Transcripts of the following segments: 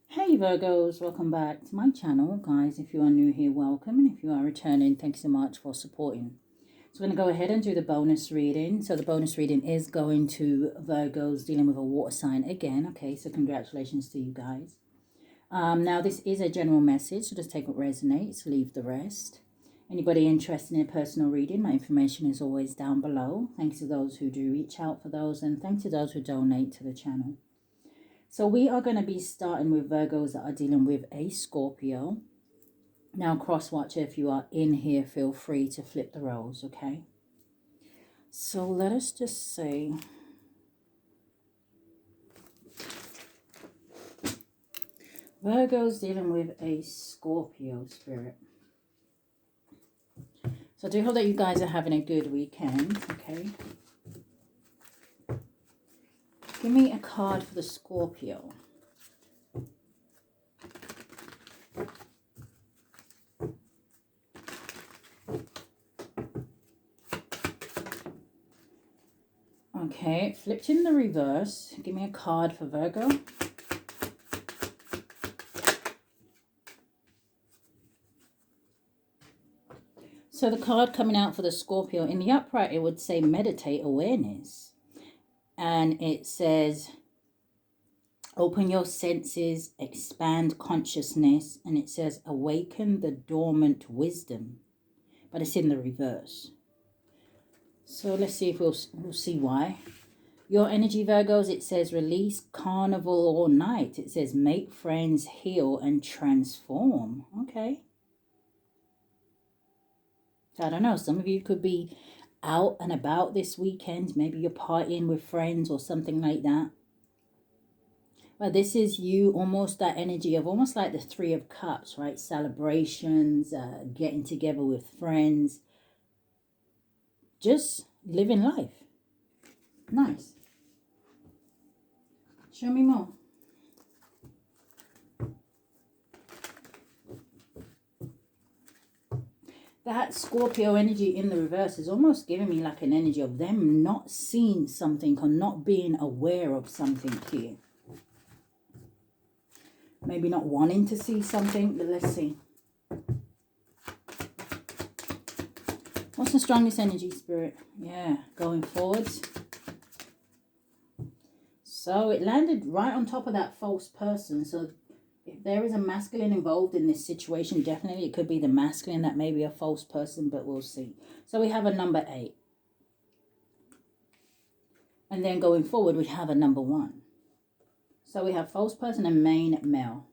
Hey Virgos, welcome back to my channel. Guys, if you are new here, welcome. And if you are returning, thanks so much for supporting. So we're going to go ahead and do the bonus reading. So the bonus reading is going to Virgos dealing with a water sign again. Okay, so congratulations to you guys. Now this is a general message, so just take what resonates, leave the rest. Anybody interested in a personal reading, my information is always down below. Thanks to those who do reach out for those, and thanks to those who donate to the channel. So we are going to be starting with Virgos that are dealing with a Scorpio. Now, cross watcher, if you are in here, feel free to flip the roles, okay? So let us just say, Virgos dealing with a Scorpio spirit. So I do hope that you guys are having a good weekend, okay? Give me a card for the Scorpio. Okay, flipped in the reverse. Give me a card for Virgo. So the card coming out for the Scorpio, in the upright, it would say meditate awareness. And it says, open your senses, expand consciousness. And it says, awaken the dormant wisdom. But it's in the reverse. So let's see if we'll see why. Your energy, Virgos, it says, release carnival all night. It says, make friends, heal, and transform. Okay. So I don't know. Some of you could be out and about this weekend. Maybe you're partying with friends or something like that. But this is you, almost that energy of almost like the Three of Cups, right? Celebrations, getting together with friends. Just living life. Nice. Show me more. That Scorpio energy in the reverse is almost giving me like an energy of them not seeing something or not being aware of something here. Maybe not wanting to see something, but let's see. What's the strongest energy, Spirit? Yeah, going forwards. So it landed right on top of that false person. So if there is a masculine involved in this situation, definitely it could be the masculine that may be a false person, but we'll see. So we have a number 8. And then going forward, we have a number 1. So we have false person and main male.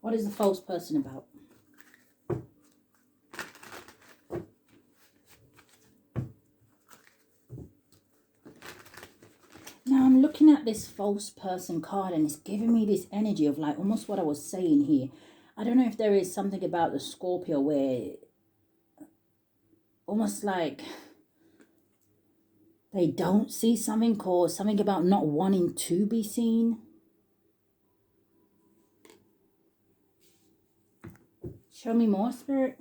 What is the false person about? Now I'm looking at this false person card and it's giving me this energy of like almost what I was saying here. I don't know if there is something about the Scorpio where almost like they don't see something or something about not wanting to be seen. Show me more, Spirit.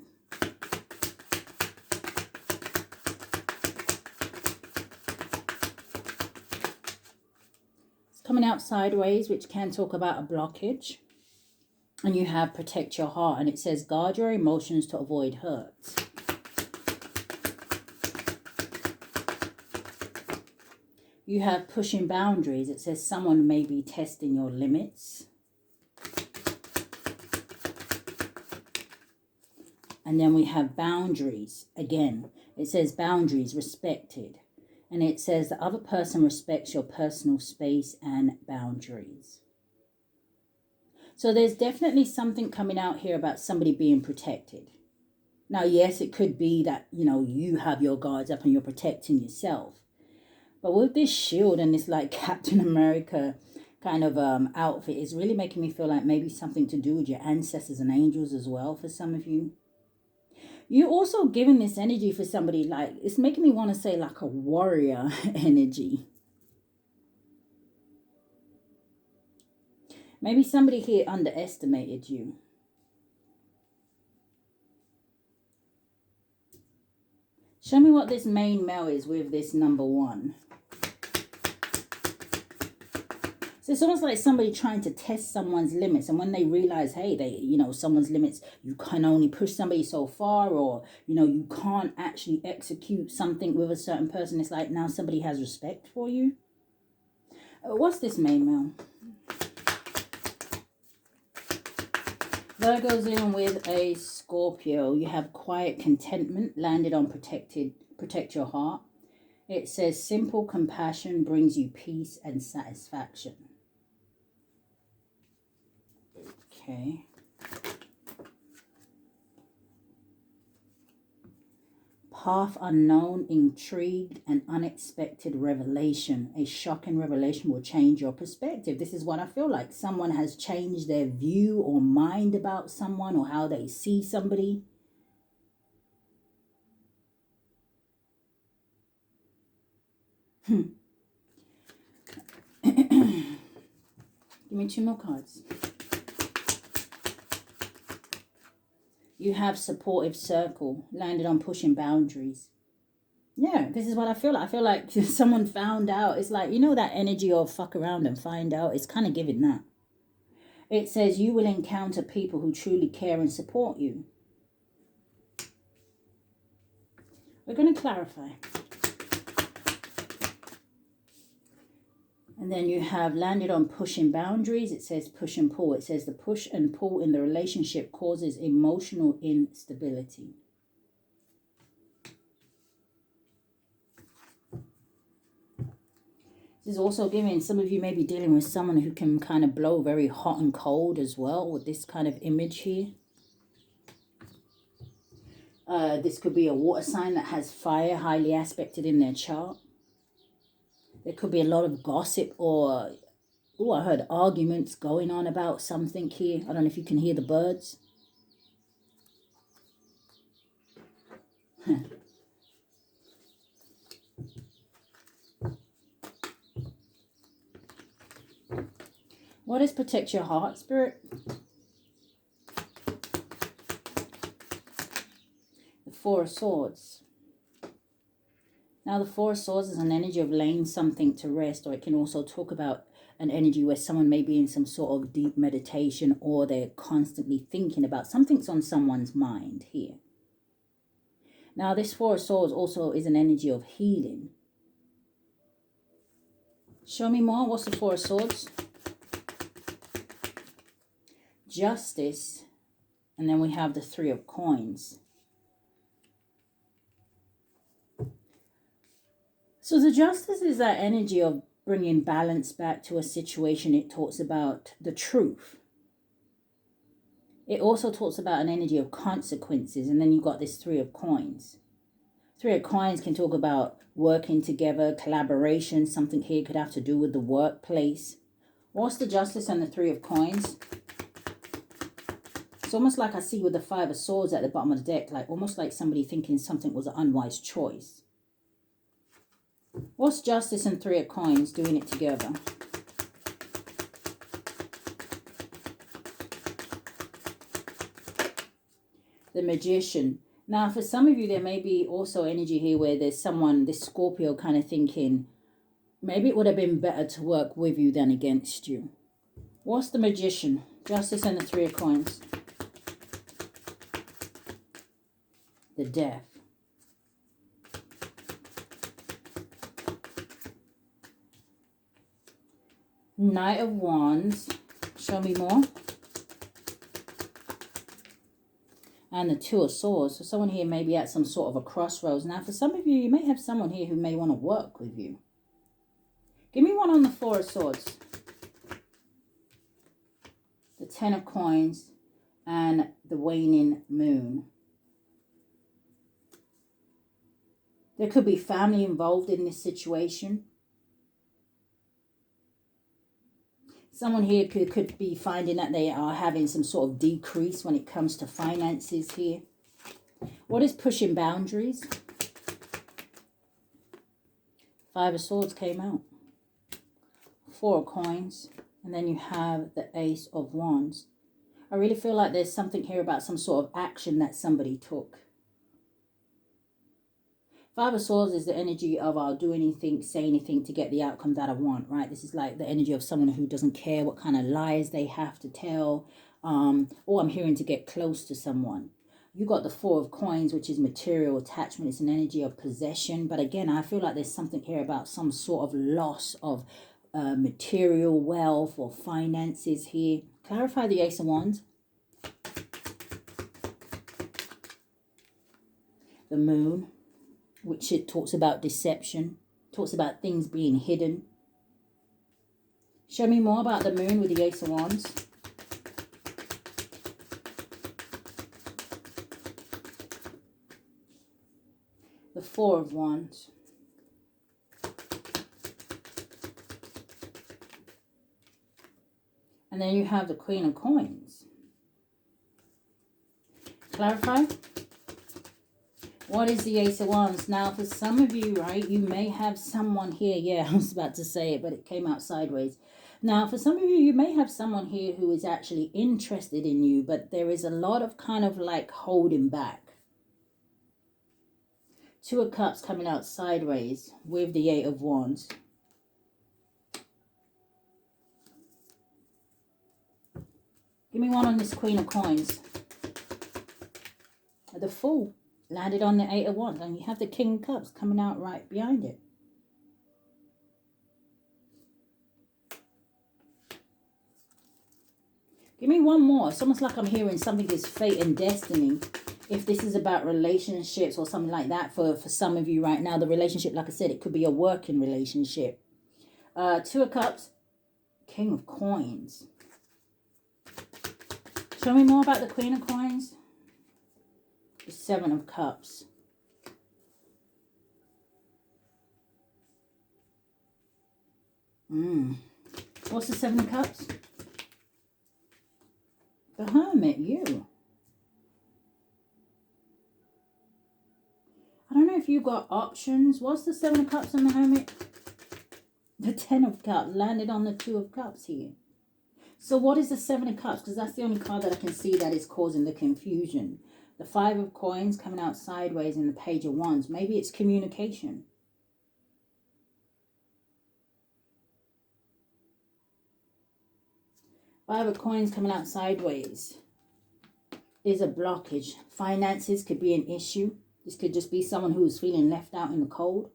It's coming out sideways, which can talk about a blockage. And you have protect your heart. And it says guard your emotions to avoid hurts. You have pushing boundaries. It says someone may be testing your limits. And then we have boundaries. Again, it says boundaries respected. And it says the other person respects your personal space and boundaries. So there's definitely something coming out here about somebody being protected. Now, yes, it could be that, you have your guards up and you're protecting yourself. But with this shield and this like Captain America kind of outfit, is really making me feel like maybe something to do with your ancestors and angels as well for some of you. You're also giving this energy for somebody like, it's making me want to say like a warrior energy. Maybe somebody here underestimated you. Show me what this main male is with this number 1. So it's almost like somebody trying to test someone's limits. And when they realize, hey, someone's limits, you can only push somebody so far, or, you can't actually execute something with a certain person. It's like now somebody has respect for you. What's this main male? Virgo's in with a Scorpio. You have quiet contentment, landed on protect your heart. It says simple compassion brings you peace and satisfaction. Okay. Path unknown, intrigued, and unexpected revelation. A shocking revelation will change your perspective. This is what I feel like. Someone has changed their view or mind about someone or how they see somebody. Give me 2 more cards. You have supportive circle, landed on pushing boundaries. Yeah, this is what I feel like. I feel like someone found out. It's like, that energy of fuck around and find out. It's kind of giving that. It says you will encounter people who truly care and support you. We're going to clarify. And then you have landed on pushing boundaries. It says push and pull. It says the push and pull in the relationship causes emotional instability. This is also giving, some of you may be dealing with someone who can kind of blow very hot and cold as well with this kind of image here. This could be a water sign that has fire highly aspected in their chart. There could be a lot of gossip or, I heard arguments going on about something here. I don't know if you can hear the birds. What is protect your heart, Spirit? The Four of Swords. Now, the Four of Swords is an energy of laying something to rest, or it can also talk about an energy where someone may be in some sort of deep meditation, or they're constantly thinking about something's on someone's mind here. Now, this Four of Swords also is an energy of healing. Show me more. What's the Four of Swords? Justice. And then we have the Three of Coins. So the Justice is that energy of bringing balance back to a situation. It talks about the truth. It also talks about an energy of consequences. And then you've got this Three of Coins. Three of Coins can talk about working together, collaboration. Something here could have to do with the workplace. What's the Justice and the Three of Coins? It's almost like I see with the Five of Swords at the bottom of the deck, like almost like somebody thinking something was an unwise choice. What's Justice and Three of Coins doing it together? The Magician. Now, for some of you, there may be also energy here where there's someone, this Scorpio, kind of thinking, maybe it would have been better to work with you than against you. What's the Magician? Justice and the Three of Coins. The Death. Knight of Wands. Show me more. And the Two of Swords. So someone here may be at some sort of a crossroads. Now, for some of you, you may have someone here who may want to work with you. Give me one on the Four of Swords. The Ten of Coins and the Waning Moon. There could be family involved in this situation. Someone here could be finding that they are having some sort of decrease when it comes to finances here. What is pushing boundaries? Five of Swords came out. Four of Coins. And then you have the Ace of Wands. I really feel like there's something here about some sort of action that somebody took. Five of Swords is the energy of I'll do anything, say anything to get the outcome that I want, right? This is like the energy of someone who doesn't care what kind of lies they have to tell. Or I'm hearing to get close to someone. You got the Four of Coins, which is material attachment. It's an energy of possession. But again, I feel like there's something here about some sort of loss of material wealth or finances here. Clarify the Ace of Wands. The Moon, which it talks about deception, talks about things being hidden. Show me more about the Moon with the Ace of Wands. The Four of Wands. And then you have the Queen of Coins. Clarify. What is the Ace of Wands? Now, for some of you, right, you may have someone here. Yeah, I was about to say it, but it came out sideways. Now, for some of you, you may have someone here who is actually interested in you, but there is a lot of kind of like holding back. Two of Cups coming out sideways with the Eight of Wands. Give me one on this Queen of Coins. The Fool landed on the Eight of Wands, and you have the King of Cups coming out right behind it. Give me one more. It's almost like I'm hearing something is fate and destiny. If this is about relationships or something like that for some of you right now, the relationship, like I said, it could be a working relationship. Two of Cups, King of Coins. Show me more about the Queen of Coins. The Seven of Cups. What's the Seven of Cups? The Hermit, you. I don't know if you got options. What's the Seven of Cups and the Hermit? The Ten of Cups landed on the Two of Cups here. So what is the Seven of Cups? Because that's the only card that I can see that is causing the confusion. The Five of Coins coming out sideways in the Page of Wands. Maybe it's communication. Five of Coins coming out sideways is a blockage. Finances could be an issue. This could just be someone who is feeling left out in the cold.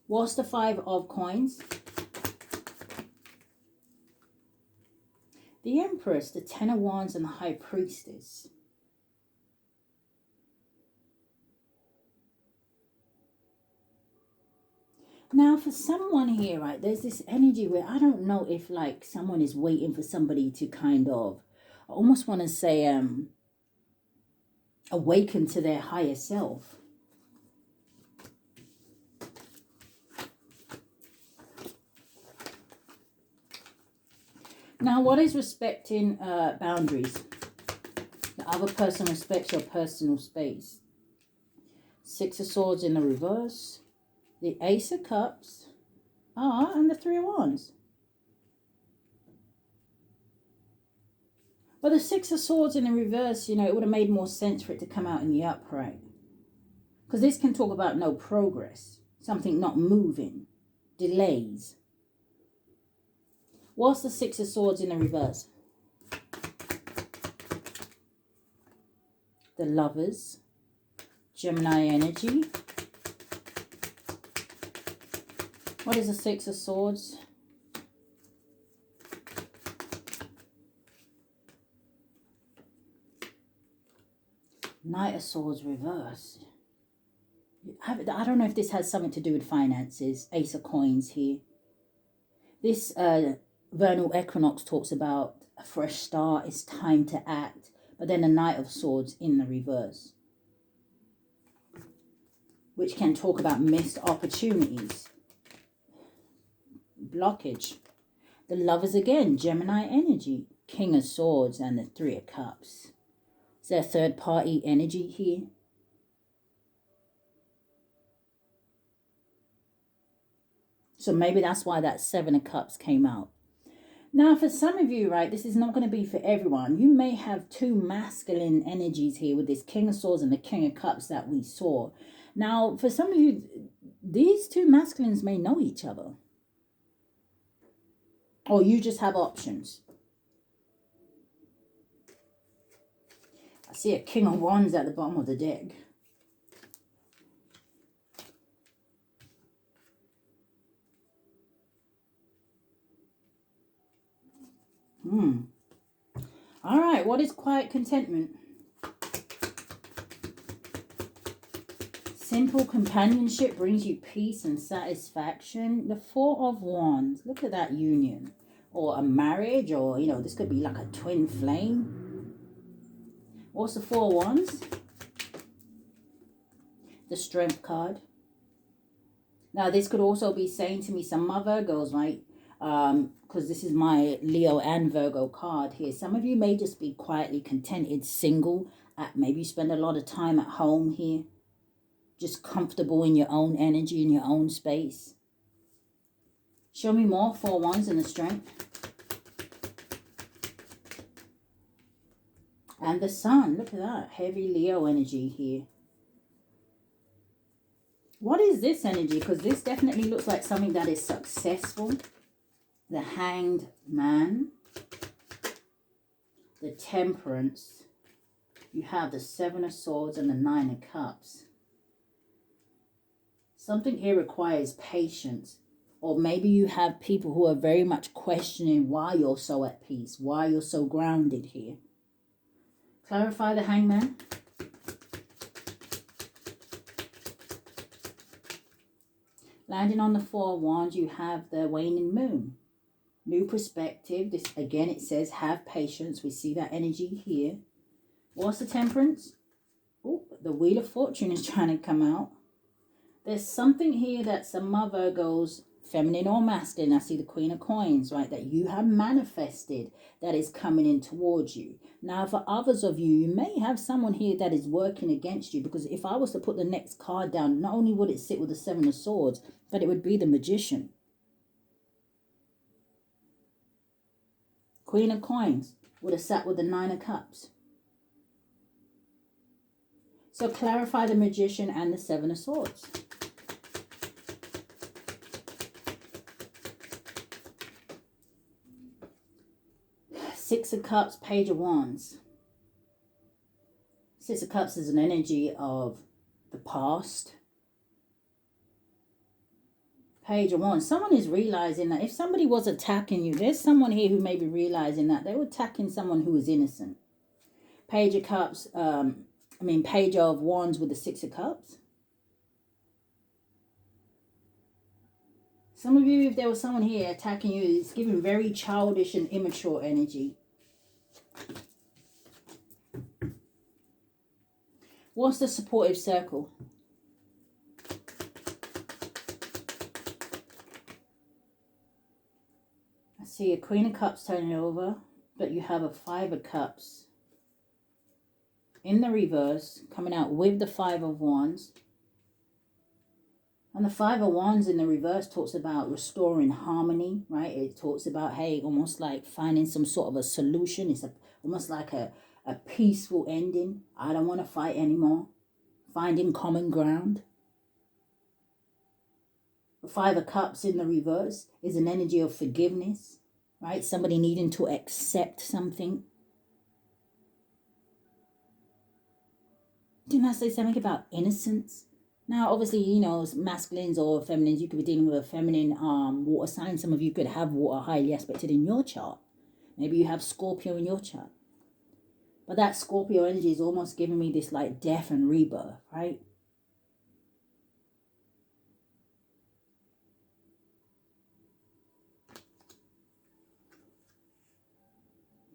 What's the Five of Coins? The Empress, the Ten of Wands, and the High Priestess. Now, for someone here, right, there's this energy where I don't know if, like, someone is waiting for somebody to kind of, I almost want to say, awaken to their higher self. Now, what is respecting boundaries? The other person respects your personal space. Six of Swords in the reverse. The Ace of Cups. And the Three of Wands. But the Six of Swords in the reverse, you know, it would have made more sense for it to come out in the upright. Because this can talk about no progress. Something not moving. Delays. What's the Six of Swords in the reverse? The Lovers. Gemini energy. What is the Six of Swords? Knight of Swords reversed. I don't know if this has something to do with finances. Ace of Coins here. This vernal equinox talks about a fresh start. It's time to act. But then the Knight of Swords in the reverse, which can talk about missed opportunities. Blockage. The Lovers again, Gemini energy. King of Swords and the Three of Cups. Is there a third party energy here? So maybe that's why that Seven of Cups came out. Now, for some of you, right, this is not going to be for everyone. You may have two masculine energies here with this King of Swords and the King of Cups that we saw. Now, for some of you, these two masculines may know each other. Or you just have options. I see a King of Wands at the bottom of the deck. All right, what is quiet contentment? Simple companionship brings you peace and satisfaction. The Four of Wands. Look at that union. Or a marriage, or, you know, this could be like a twin flame. What's the Four of Wands? The Strength card. Now, this could also be saying to me, some of my Virgos, right? Because this is my Leo and Virgo card here. Some of you may just be quietly contented, single. Maybe you spend a lot of time at home here. Just comfortable in your own energy, in your own space. Show me more. Four Wands and the Strength. And the Sun. Look at that. Heavy Leo energy here. What is this energy? Because this definitely looks like something that is successful. The Hanged Man. The Temperance. You have the Seven of Swords and the Nine of Cups. Something here requires patience. Or maybe you have people who are very much questioning why you're so at peace. Why you're so grounded here. Clarify the Hangman. Landing on the Four of Wands, you have the waning moon. New perspective. This again, it says have patience. We see that energy here. What's the Temperance? Oh, the Wheel of Fortune is trying to come out. There's something here that some of Virgos, feminine or masculine, I see the Queen of Coins, right, that you have manifested that is coming in towards you. Now, for others of you, you may have someone here that is working against you, because if I was to put the next card down, not only would it sit with the Seven of Swords, but it would be the Magician. Queen of Coins would have sat with the Nine of Cups. So clarify the Magician and the Seven of Swords. Six of Cups, Page of Wands. Six of Cups is an energy of the past. Page of Wands. Someone is realizing that if somebody was attacking you, there's someone here who may be realizing that they were attacking someone who was innocent. Page of Cups, Page of Wands with the Six of Cups. Some of you, if there was someone here attacking you, it's giving very childish and immature energy. What's the supportive circle? I see a Queen of Cups turning over, but you have a Five of Cups in the reverse, coming out with the Five of Wands. And the Five of Wands in the reverse talks about restoring harmony, right? It talks about, hey, almost like finding some sort of a solution. It's almost like a peaceful ending. I don't want to fight anymore. Finding common ground. The Five of Cups in the reverse is an energy of forgiveness, right? Somebody needing to accept something. Didn't I say something about innocence? Now, obviously, you know, masculines or feminines, you could be dealing with a feminine water sign. Some of you could have water highly aspected in your chart. Maybe you have Scorpio in your chart. But that Scorpio energy is almost giving me this like death and rebirth, right?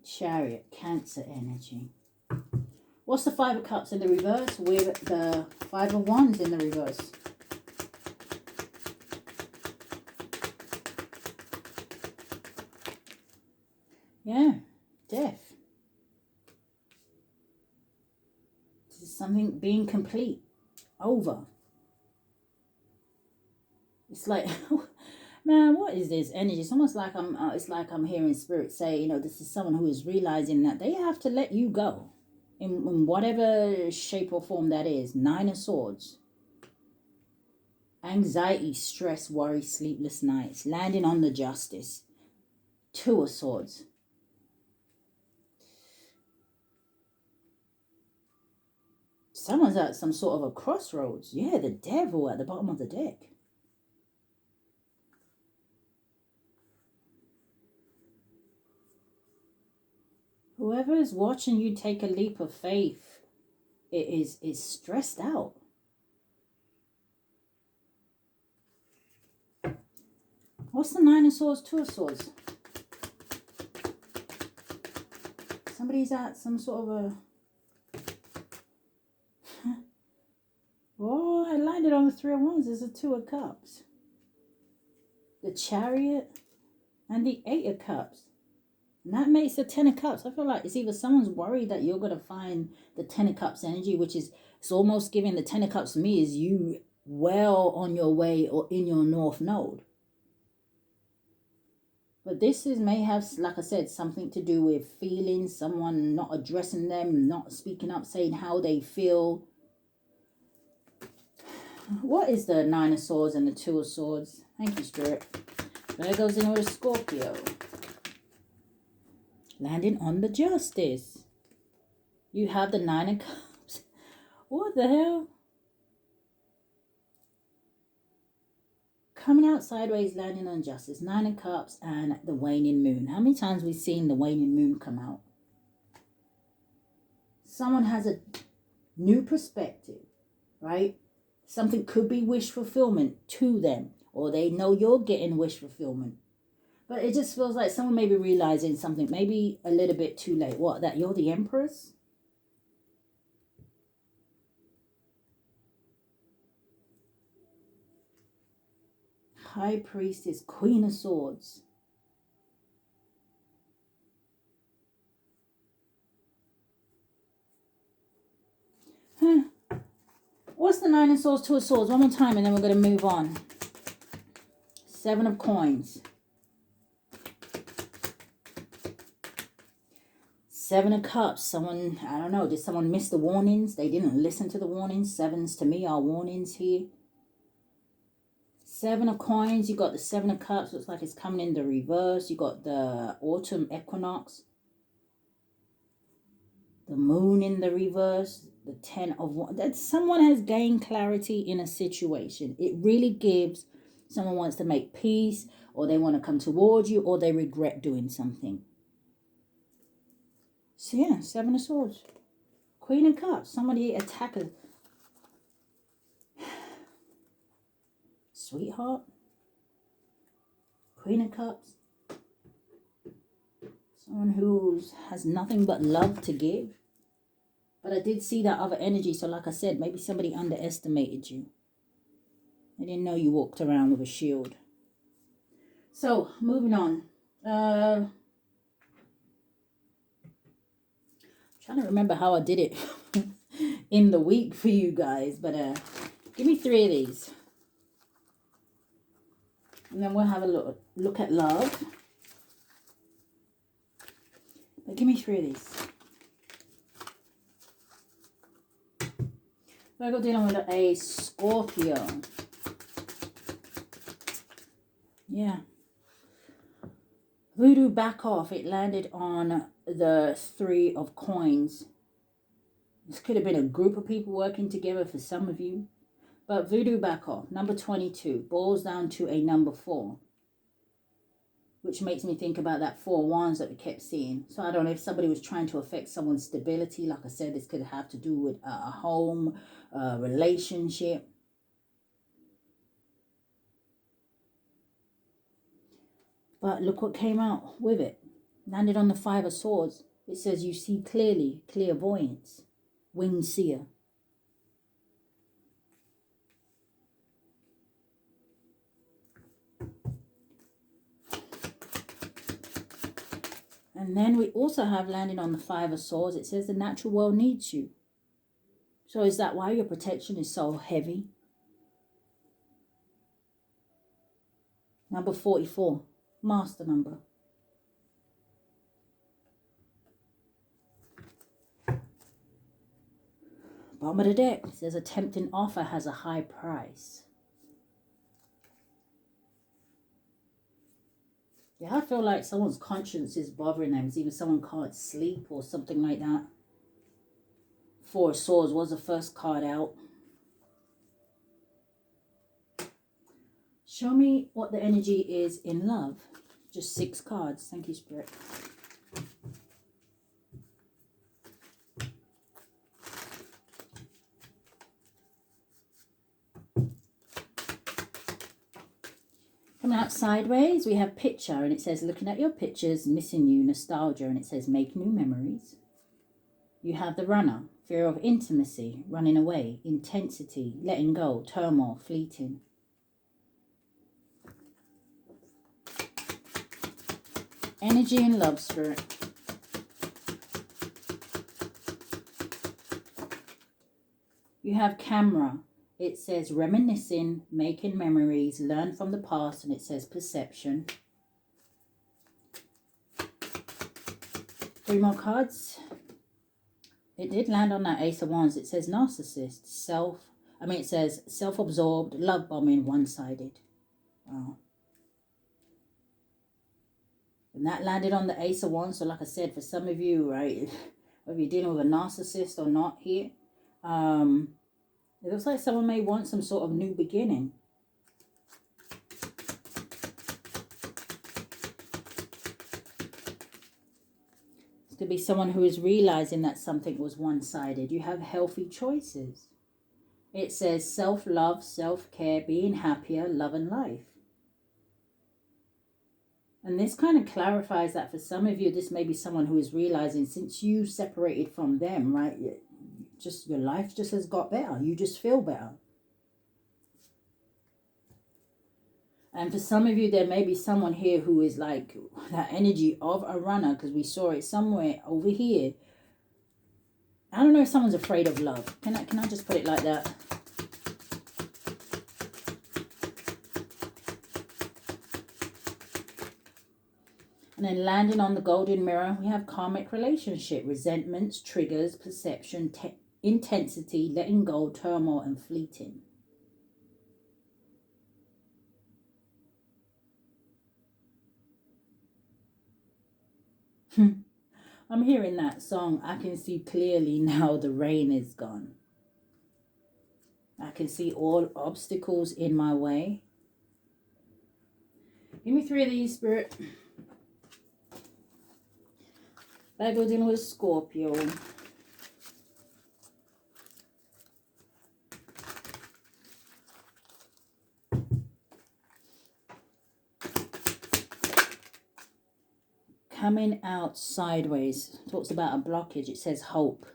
Chariot, Cancer energy. What's the Five of Cups in the reverse with the Five of Wands in the reverse? Yeah, death. This is something being complete, over. It's like, man, what is this energy? It's almost like I'm hearing spirit say, you know, this is someone who is realizing that they have to let you go. In whatever shape or form that is. Nine of Swords. Anxiety, stress, worry, sleepless nights. Landing on the Justice. Two of Swords. Someone's at some sort of a crossroads. Yeah, the Devil at the bottom of the deck. Whoever is watching you take a leap of faith is stressed out. What's the Nine of Swords, Two of Swords? Somebody's at some sort of a... Oh, I landed on the Three of Wands. There's a Two of Cups. The Chariot and the Eight of Cups. And that makes the Ten of Cups. I feel like it's either someone's worried that you're going to find the Ten of Cups energy, which is, it's almost giving the Ten of Cups to me is you well on your way or in your North Node. But this may have, like I said, something to do with feelings, someone not addressing them, not speaking up, saying how they feel. What is the Nine of Swords and the Two of Swords? Thank you, Spirit. There goes in with a Scorpio. Landing on the Justice. You have the Nine of Cups. What the hell? Coming out sideways, landing on Justice. Nine of Cups and the Waning Moon. How many times have we seen the Waning Moon come out? Someone has a new perspective, right? Something could be wish fulfillment to them. Or they know you're getting wish fulfillment. But it just feels like someone may be realizing something. Maybe a little bit too late. What? That you're the Empress? High Priestess, Queen of Swords. What's the Nine of Swords, Two of Swords? One more time and then we're going to move on. Seven of Coins. Seven of Cups. Someone, I don't know, did someone miss the warnings? They didn't listen to the warnings. Sevens to me are warnings here. Seven of Coins. You got the Seven of Cups. Looks like it's coming in the reverse. You got the autumn equinox. The moon in the reverse. The Ten of Wands. That someone has gained clarity in a situation. It really gives someone wants to make peace, or they want to come towards you, or they regret doing something. So yeah, Seven of Swords. Queen of Cups. Somebody attack a sweetheart. Queen of Cups. Someone who has nothing but love to give. But I did see that other energy. So like I said, maybe somebody underestimated you. They didn't know you walked around with a shield. So moving on. Trying to remember how I did it in the week for you guys. But give me three of these. And then we'll have a look at love. But give me three of these. Virgo dealing with a Scorpio. Yeah. Voodoo back off. It landed on the Three of Coins. This could have been a group of people working together for some of you. But Voodoo back off. Number 22 boils down to a number 4. Which makes me think about that Four of Wands that we kept seeing. So I don't know if somebody was trying to affect someone's stability. Like I said, this could have to do with a home, a relationship. But look what came out with it. Landed on the Five of Swords. It says you see clearly, clairvoyance, winged seer. And then we also have landed on the Five of Swords. It says the natural world needs you. So is that why your protection is so heavy? Number 44. Master number. Bottom of the deck. It says a tempting offer has a high price. Yeah, I feel like someone's conscience is bothering them. It's either someone can't sleep or something like that. Four of Swords was the first card out. Show me what the energy is in love. Just 6 cards. Thank you, Spirit. Coming out sideways, we have picture, and it says, looking at your pictures, missing you, nostalgia, and it says, make new memories. You have the runner, fear of intimacy, running away, intensity, letting go, turmoil, fleeting. Energy and love, Spirit. You have camera. It says reminiscing, making memories, learn from the past, and it says perception. 3 more cards. It did land on that Ace of Wands. It says narcissist, it says self-absorbed, love bombing, one-sided. Wow. And that landed on the Ace of Wands. So like I said, for some of you, right, whether you're dealing with a narcissist or not here, it looks like someone may want some sort of new beginning. It could be someone who is realizing that something was one-sided. You have healthy choices. It says self-love, self-care, being happier, love and life. And this kind of clarifies that for some of you, this may be someone who is realizing since you separated from them, right, just your life just has got better. You just feel better. And for some of you, there may be someone here who is like that energy of a runner, because we saw it somewhere over here. I don't know if someone's afraid of love. Can I just put it like that? And then landing on the golden mirror, we have karmic relationship, resentments, triggers, perception, intensity, letting go, turmoil, and fleeting. I'm hearing that song. I can see clearly now the rain is gone. I can see all obstacles in my way. Give me 3 of these, Spirit. Virgo dealing with Scorpio. Coming out sideways. Talks about a blockage. It says hope.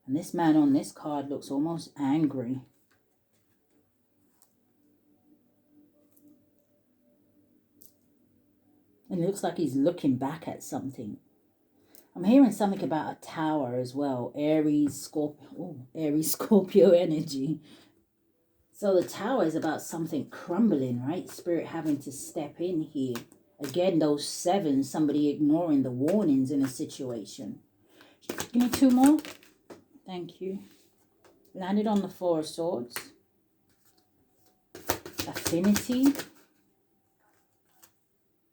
And this man on this card looks almost angry. And it looks like he's looking back at something. I'm hearing something about a tower as well. Aries, Scorpio. Oh, Aries, Scorpio energy. So the tower is about something crumbling, right? Spirit having to step in here. Again, those 7, somebody ignoring the warnings in a situation. Give me 2 more. Thank you. Landed on the 4 of Swords. Affinity.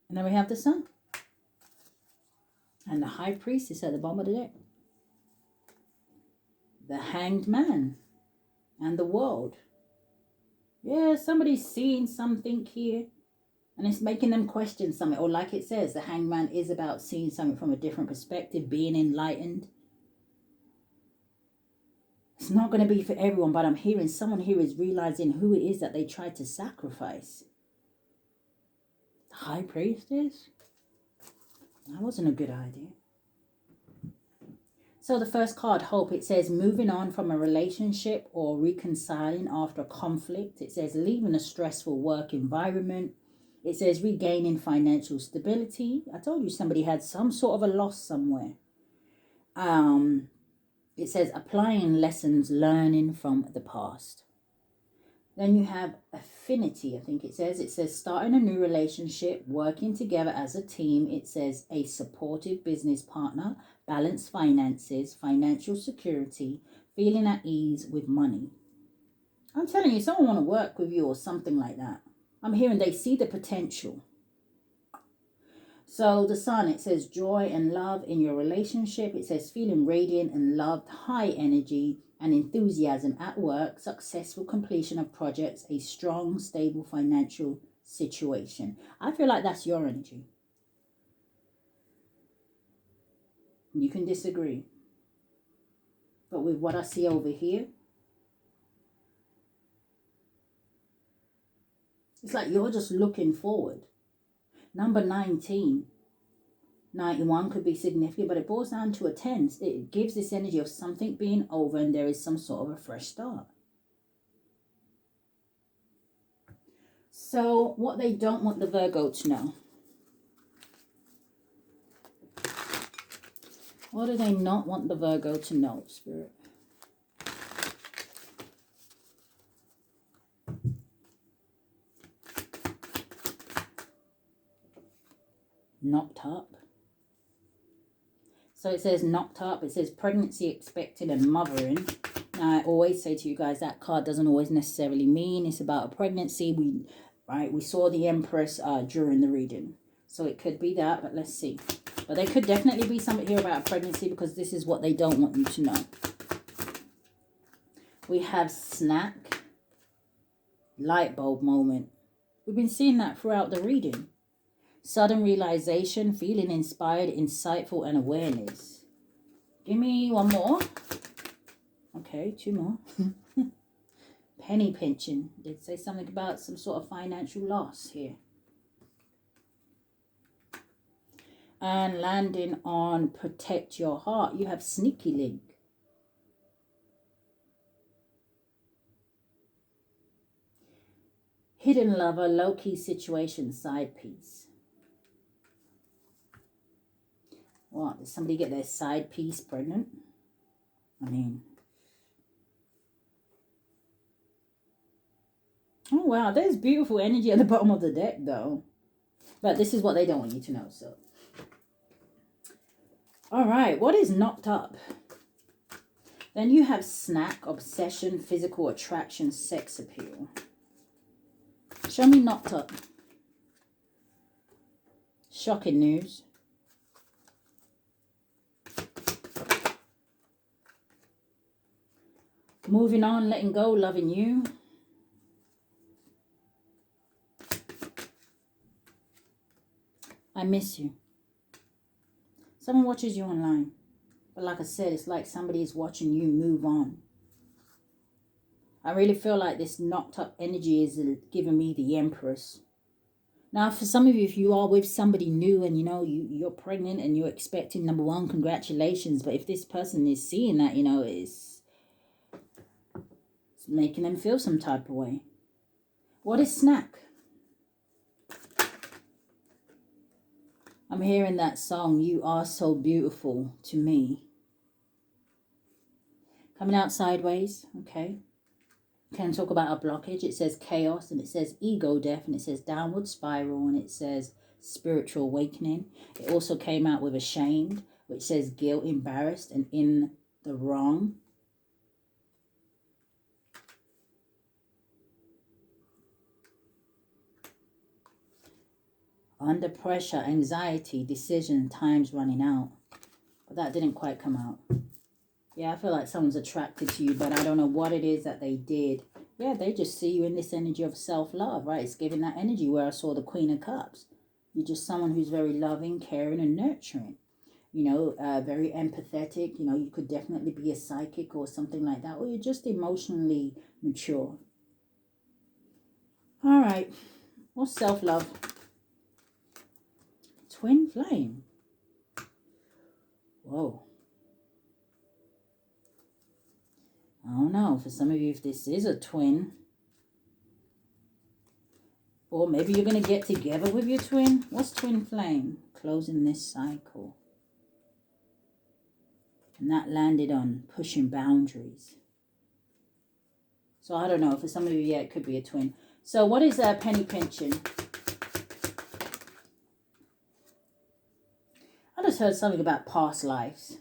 And then we have the Sun. And the High Priestess at the bottom of the deck. The Hanged Man. And the World. Yeah, somebody's seeing something here. And it's making them question something. Or like it says, the Hanged Man is about seeing something from a different perspective. Being enlightened. It's not going to be for everyone. But I'm hearing someone here is realizing who it is that they tried to sacrifice. The High Priestess? That wasn't a good idea. So the first card, Hope, it says moving on from a relationship or reconciling after a conflict. It says leaving a stressful work environment. It says regaining financial stability. I told you somebody had some sort of a loss somewhere. It says applying lessons, learning from the past. Then you have affinity, I think it says starting a new relationship, working together as a team. It says a supportive business partner, balanced finances, financial security, feeling at ease with money. I'm telling you, someone want to work with you or something like that. I'm hearing they see the potential. So the sun, it says joy and love in your relationship. It says feeling radiant and loved, high energy and enthusiasm at work, successful completion of projects, a strong, stable financial situation. I feel like that's your energy. You can disagree. But with what I see over here, it's like you're just looking forward. Number 19. 91 could be significant, but it boils down to a 10. It gives this energy of something being over and there is some sort of a fresh start. So what they don't want the Virgo to know. What do they not want the Virgo to know, Spirit? Knocked up. So it says knocked up. It says pregnancy expected and mothering. Now, I always say to you guys, that card doesn't always necessarily mean it's about a pregnancy. We saw the Empress during the reading. So it could be that, but let's see. But there could definitely be something here about pregnancy because this is what they don't want you to know. We have snack, light bulb moment. We've been seeing that throughout the reading. Sudden realization, feeling inspired, insightful, and awareness. Give me one more. Okay, 2 more. Penny pinching. Did say something about some sort of financial loss here. And landing on protect your heart. You have sneaky link. Hidden lover, low-key situation, side piece. What? Did somebody get their side piece pregnant? I mean. Oh, wow. There's beautiful energy at the bottom of the deck, though. But this is what they don't want you to know, so. All right. What is knocked up? Then you have snack, obsession, physical attraction, sex appeal. Show me knocked up. Shocking news. Moving on, letting go, loving you. I miss you. Someone watches you online. But like I said, it's like somebody is watching you move on. I really feel like this knocked up energy is giving me the Empress. Now, for some of you, if you are with somebody new and, you know, you're pregnant and you're expecting, number one, congratulations. But if this person is seeing that, you know, it's making them feel some type of way. What is snack? I'm hearing that song, You Are So Beautiful to Me. Coming out sideways, okay. Can talk about a blockage. It says chaos and it says ego death and it says downward spiral and it says spiritual awakening. It also came out with ashamed, which says guilt, embarrassed, and in the wrong. Under pressure, anxiety, decision, time's running out. But that didn't quite come out. Yeah, I feel like someone's attracted to you, but I don't know what it is that they did. Yeah, they just see you in this energy of self-love, right? It's giving that energy where I saw the Queen of Cups. You're just someone who's very loving, caring, and nurturing. You know, very empathetic. You know, you could definitely be a psychic or something like that. Or you're just emotionally mature. All right. What's self-love? Twin flame. Whoa. I don't know, for some of you, if this is a twin, or maybe you're going to get together with your twin. What's twin flame? Closing this cycle. And that landed on pushing boundaries. So I don't know, for some of you, yeah, it could be a twin. So what is penny pinching? I just heard something about past lives.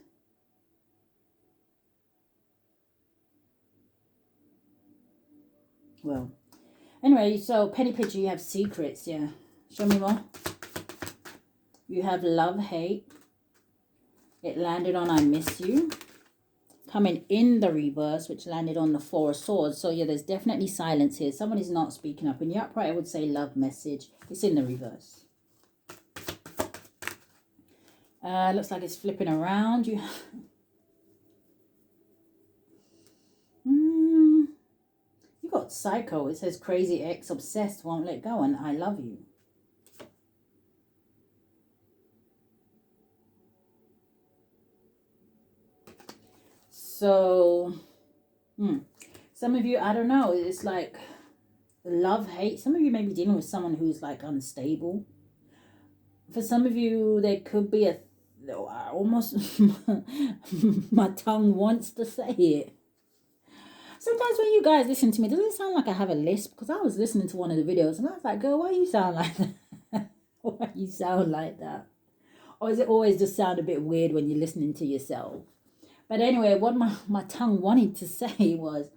Well, anyway, so penny pinching, you have secrets, yeah. Show me more. You have love, hate. It landed on I miss you. Coming in the reverse, which landed on the Four of Swords. So yeah, there's definitely silence here. Someone is not speaking up. In the upright, I would say love message. It's in the reverse. Looks like it's flipping around. You got psycho. It says crazy ex, obsessed, won't let go, and I love you. So, some of you, I don't know, it's like love, hate. Some of you may be dealing with someone who's like unstable. For some of you, there could be almost, my tongue wants to say it. Sometimes when you guys listen to me, does it sound like I have a lisp? Because I was listening to one of the videos and I was like, girl, why you sound like that? Why you sound like that? Or is it always just sound a bit weird when you're listening to yourself? But anyway, what my tongue wanted to say was,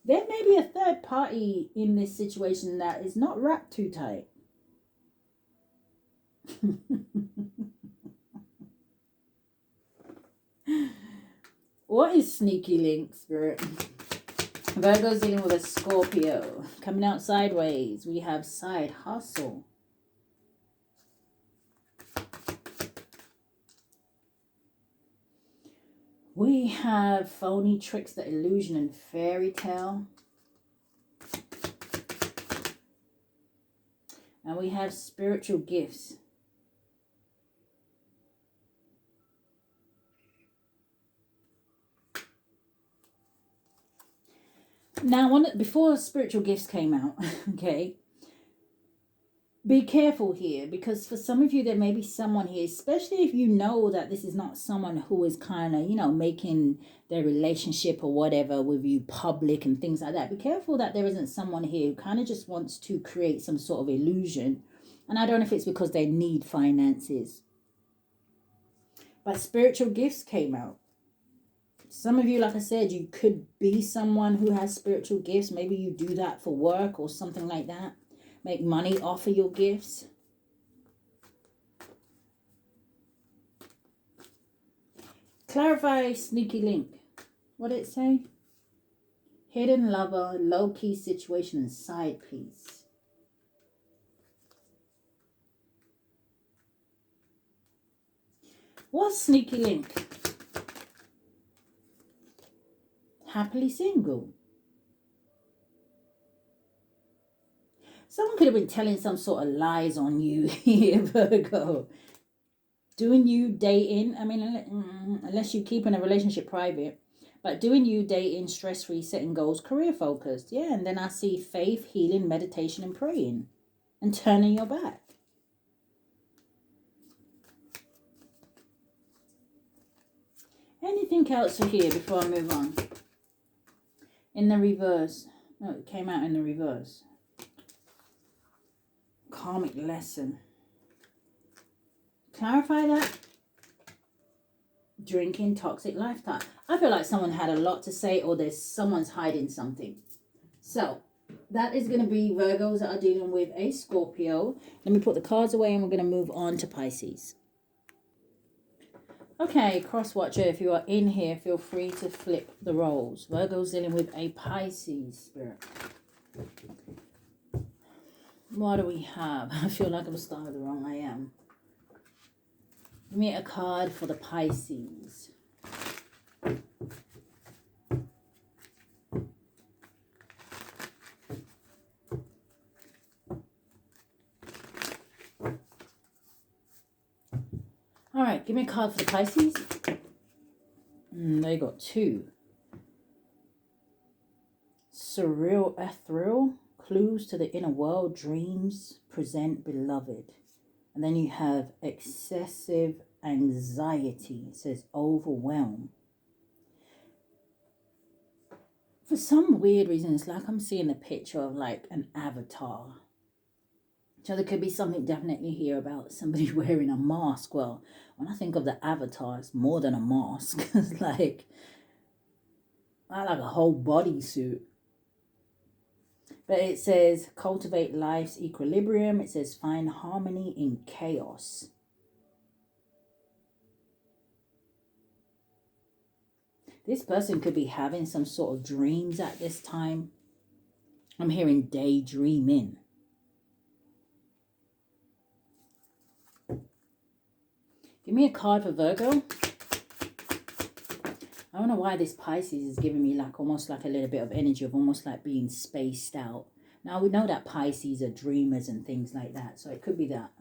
there may be a third party in this situation that is not wrapped too tight. What is sneaky link, Spirit? Virgo's dealing with a Scorpio. Coming out sideways, we have side hustle. We have phony tricks, the illusion, and fairy tale. And we have spiritual gifts. Now, before spiritual gifts came out, okay, be careful here, because for some of you, there may be someone here, especially if you know that this is not someone who is kind of, making their relationship or whatever with you public and things like that. Be careful that there isn't someone here who kind of just wants to create some sort of illusion. And I don't know if it's because they need finances. But spiritual gifts came out. Some of you, like I said, you could be someone who has spiritual gifts. Maybe you do that for work or something like that. Make money off of your gifts. Clarify sneaky link. What did it say? Hidden lover, low-key situation, and side piece. What's sneaky link? Happily single. Someone could have been telling some sort of lies on you here, Virgo. Doing you dating. I mean, unless you're keeping a relationship private. But doing you dating, stress-free, setting goals, career-focused. Yeah, and then I see faith, healing, meditation, and praying. And turning your back. Anything else for here before I move on? In the reverse. No, it came out in the reverse. Karmic lesson. Clarify that. Drinking, toxic lifestyle. I feel like someone had a lot to say, or someone's hiding something. So that is going to be Virgos that are dealing with a Scorpio. Let me put the cards away and we're going to move on to Pisces. Okay, cross watcher, if you are in here, feel free to flip the roles. Virgo's dealing with a Pisces spirit. What do we have? I feel like I'm starting the wrong. I am. Give me a card for the Pisces. All right, give me a card for the Pisces. They got two. Surreal, ethereal, clues to the inner world, dreams, present, beloved. And then you have excessive anxiety. It says overwhelm. For some weird reason, it's like I'm seeing a picture of like an avatar. So there could be something definitely here about somebody wearing a mask. Well, when I think of the avatar, it's more than a mask. It's like a whole bodysuit. But it says cultivate life's equilibrium. It says find harmony in chaos. This person could be having some sort of dreams at this time. I'm hearing daydreaming. Give me a card for Virgo. I don't know why this Pisces is giving me like almost like a little bit of energy of almost like being spaced out. Now we know that Pisces are dreamers and things like that. So it could be that.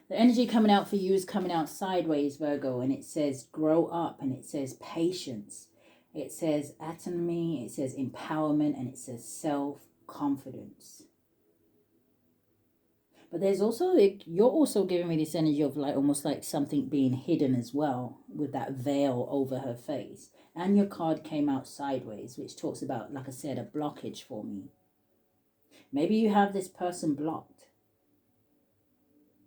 The energy coming out for you is coming out sideways, Virgo. And it says grow up. And it says patience. It says autonomy. It says empowerment. And it says self-confidence. But there's also, like, you're also giving me this energy of like almost like something being hidden as well with that veil over her face. And your card came out sideways, which talks about, like I said, a blockage for me. Maybe you have this person blocked.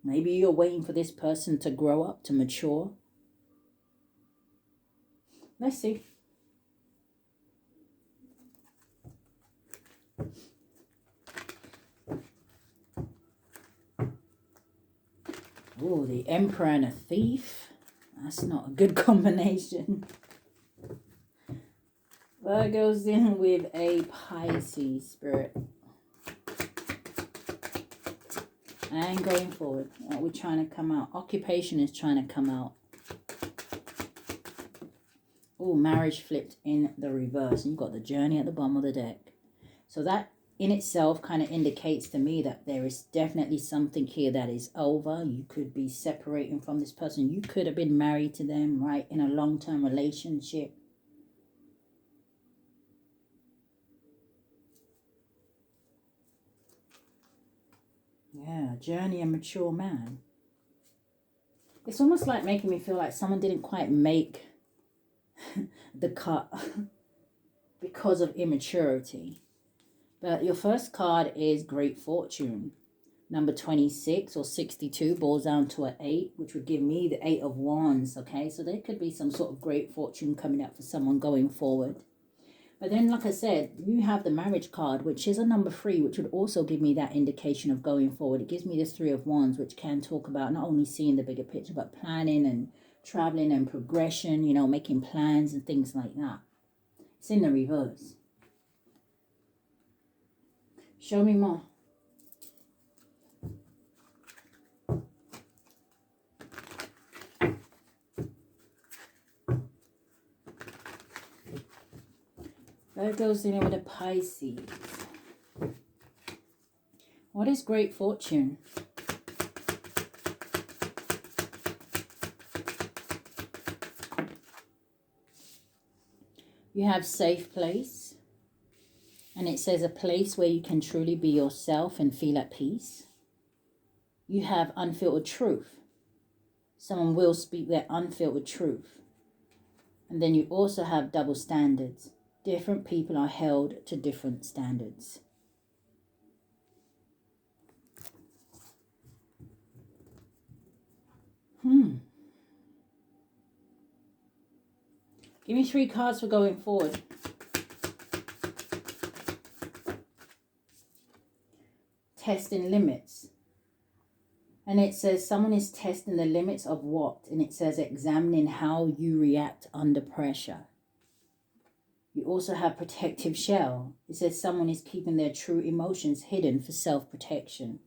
Maybe you're waiting for this person to grow up, to mature. Let's see. Oh, the Emperor and a Thief. That's not a good combination. Virgo's in with a Pisces spirit. And going forward, what we're trying to come out. Occupation is trying to come out. Oh, marriage flipped in the reverse. And you've got the Journey at the bottom of the deck. So that in itself kind of indicates to me that there is definitely something here that is over. You could be separating from this person. You could have been married to them, right, in a long-term relationship. Yeah, journey and mature man. It's almost like making me feel like someone didn't quite make the cut because of immaturity. But your first card is Great Fortune. Number 26 or 62 boils down to an 8, which would give me the 8 of Wands, okay? So there could be some sort of great fortune coming up for someone going forward. But then, like I said, you have the marriage card, which is a number 3, which would also give me that indication of going forward. It gives me this 3 of Wands, which can talk about not only seeing the bigger picture, but planning and traveling and progression, you know, making plans and things like that. It's in the reverse. Show me more. Virgo's in with a Pisces. What is great fortune? You have safe place. And it says a place where you can truly be yourself and feel at peace. You have unfiltered truth. Someone will speak their unfiltered truth. And then you also have double standards. Different people are held to different standards. Give me 3 cards for going forward. Testing limits. And it says someone is testing the limits of what? And it says examining how you react under pressure. You also have protective shell. It says someone is keeping their true emotions hidden for self-protection.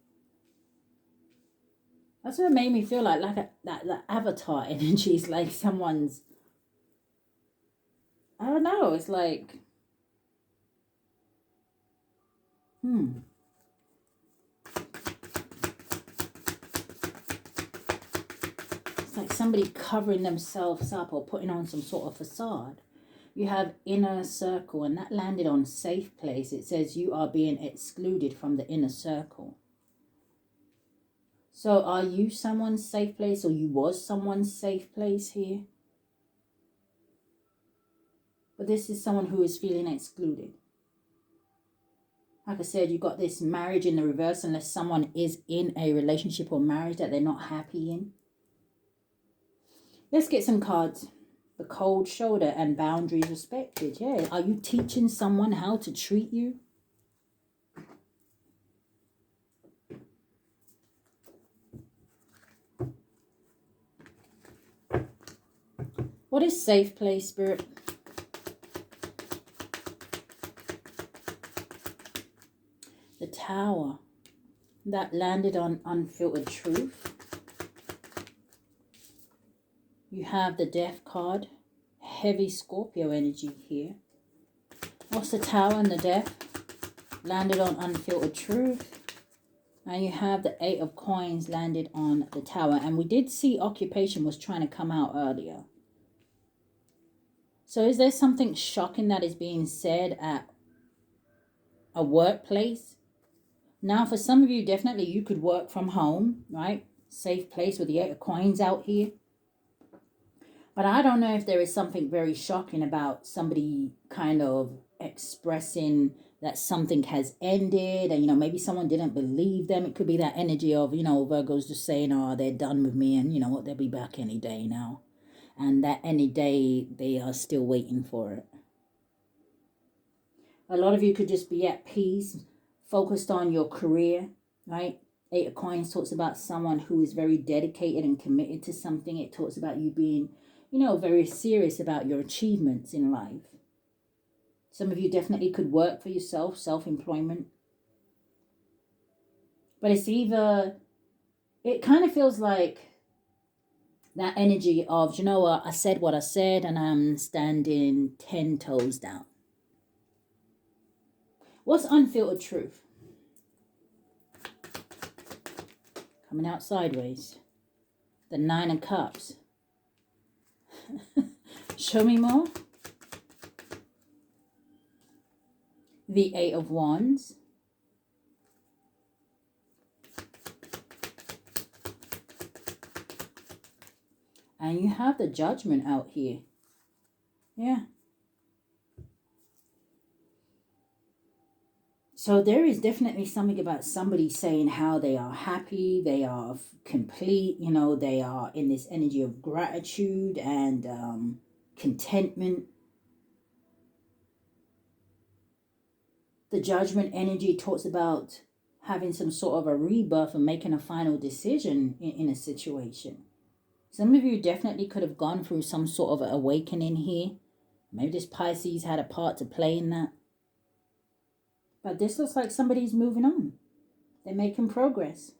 That's what it made me feel like that avatar energy is like someone's, I don't know, it's like, It's like somebody covering themselves up or putting on some sort of facade. You have inner circle, and that landed on safe place. It says you are being excluded from the inner circle. So are you someone's safe place, or you was someone's safe place here? But this is someone who is feeling excluded. Like I said, you got this marriage in the reverse unless someone is in a relationship or marriage that they're not happy in. Let's get some cards. The cold shoulder and boundaries respected. Yeah. Are you teaching someone how to treat you? What is safe place, Spirit? Tower. That landed on unfiltered truth. You have the Death card. Heavy Scorpio energy here. What's the Tower and the Death? Landed on unfiltered truth. And you have the Eight of Coins landed on the Tower. And we did see occupation was trying to come out earlier. So is there something shocking that is being said at a workplace? Now, for some of you, definitely you could work from home, right? Safe place with the Eight of Coins out here. But I don't know if there is something very shocking about somebody kind of expressing that something has ended. And, you know, maybe someone didn't believe them. It could be that energy of, you know, Virgo's just saying, oh, they're done with me. And, you know what, they'll be back any day now. And that any day, they are still waiting for it. A lot of you could just be at peace, focused on your career, right? Eight of Coins talks about someone who is very dedicated and committed to something. It talks about you being, you know, very serious about your achievements in life. Some of you definitely could work for yourself, self-employment. But it's either, it kind of feels like that energy of, you know what I said, and I'm standing 10 toes down. What's unfiltered truth? Coming out sideways. The Nine of Cups. Show me more. The Eight of Wands. And you have the Judgment out here. Yeah. So there is definitely something about somebody saying how they are happy, they are complete, you know, they are in this energy of gratitude and contentment. The Judgment energy talks about having some sort of a rebirth and making a final decision in a situation. Some of you definitely could have gone through some sort of awakening here. Maybe this Pisces had a part to play in that. But this looks like somebody's moving on. They're making progress.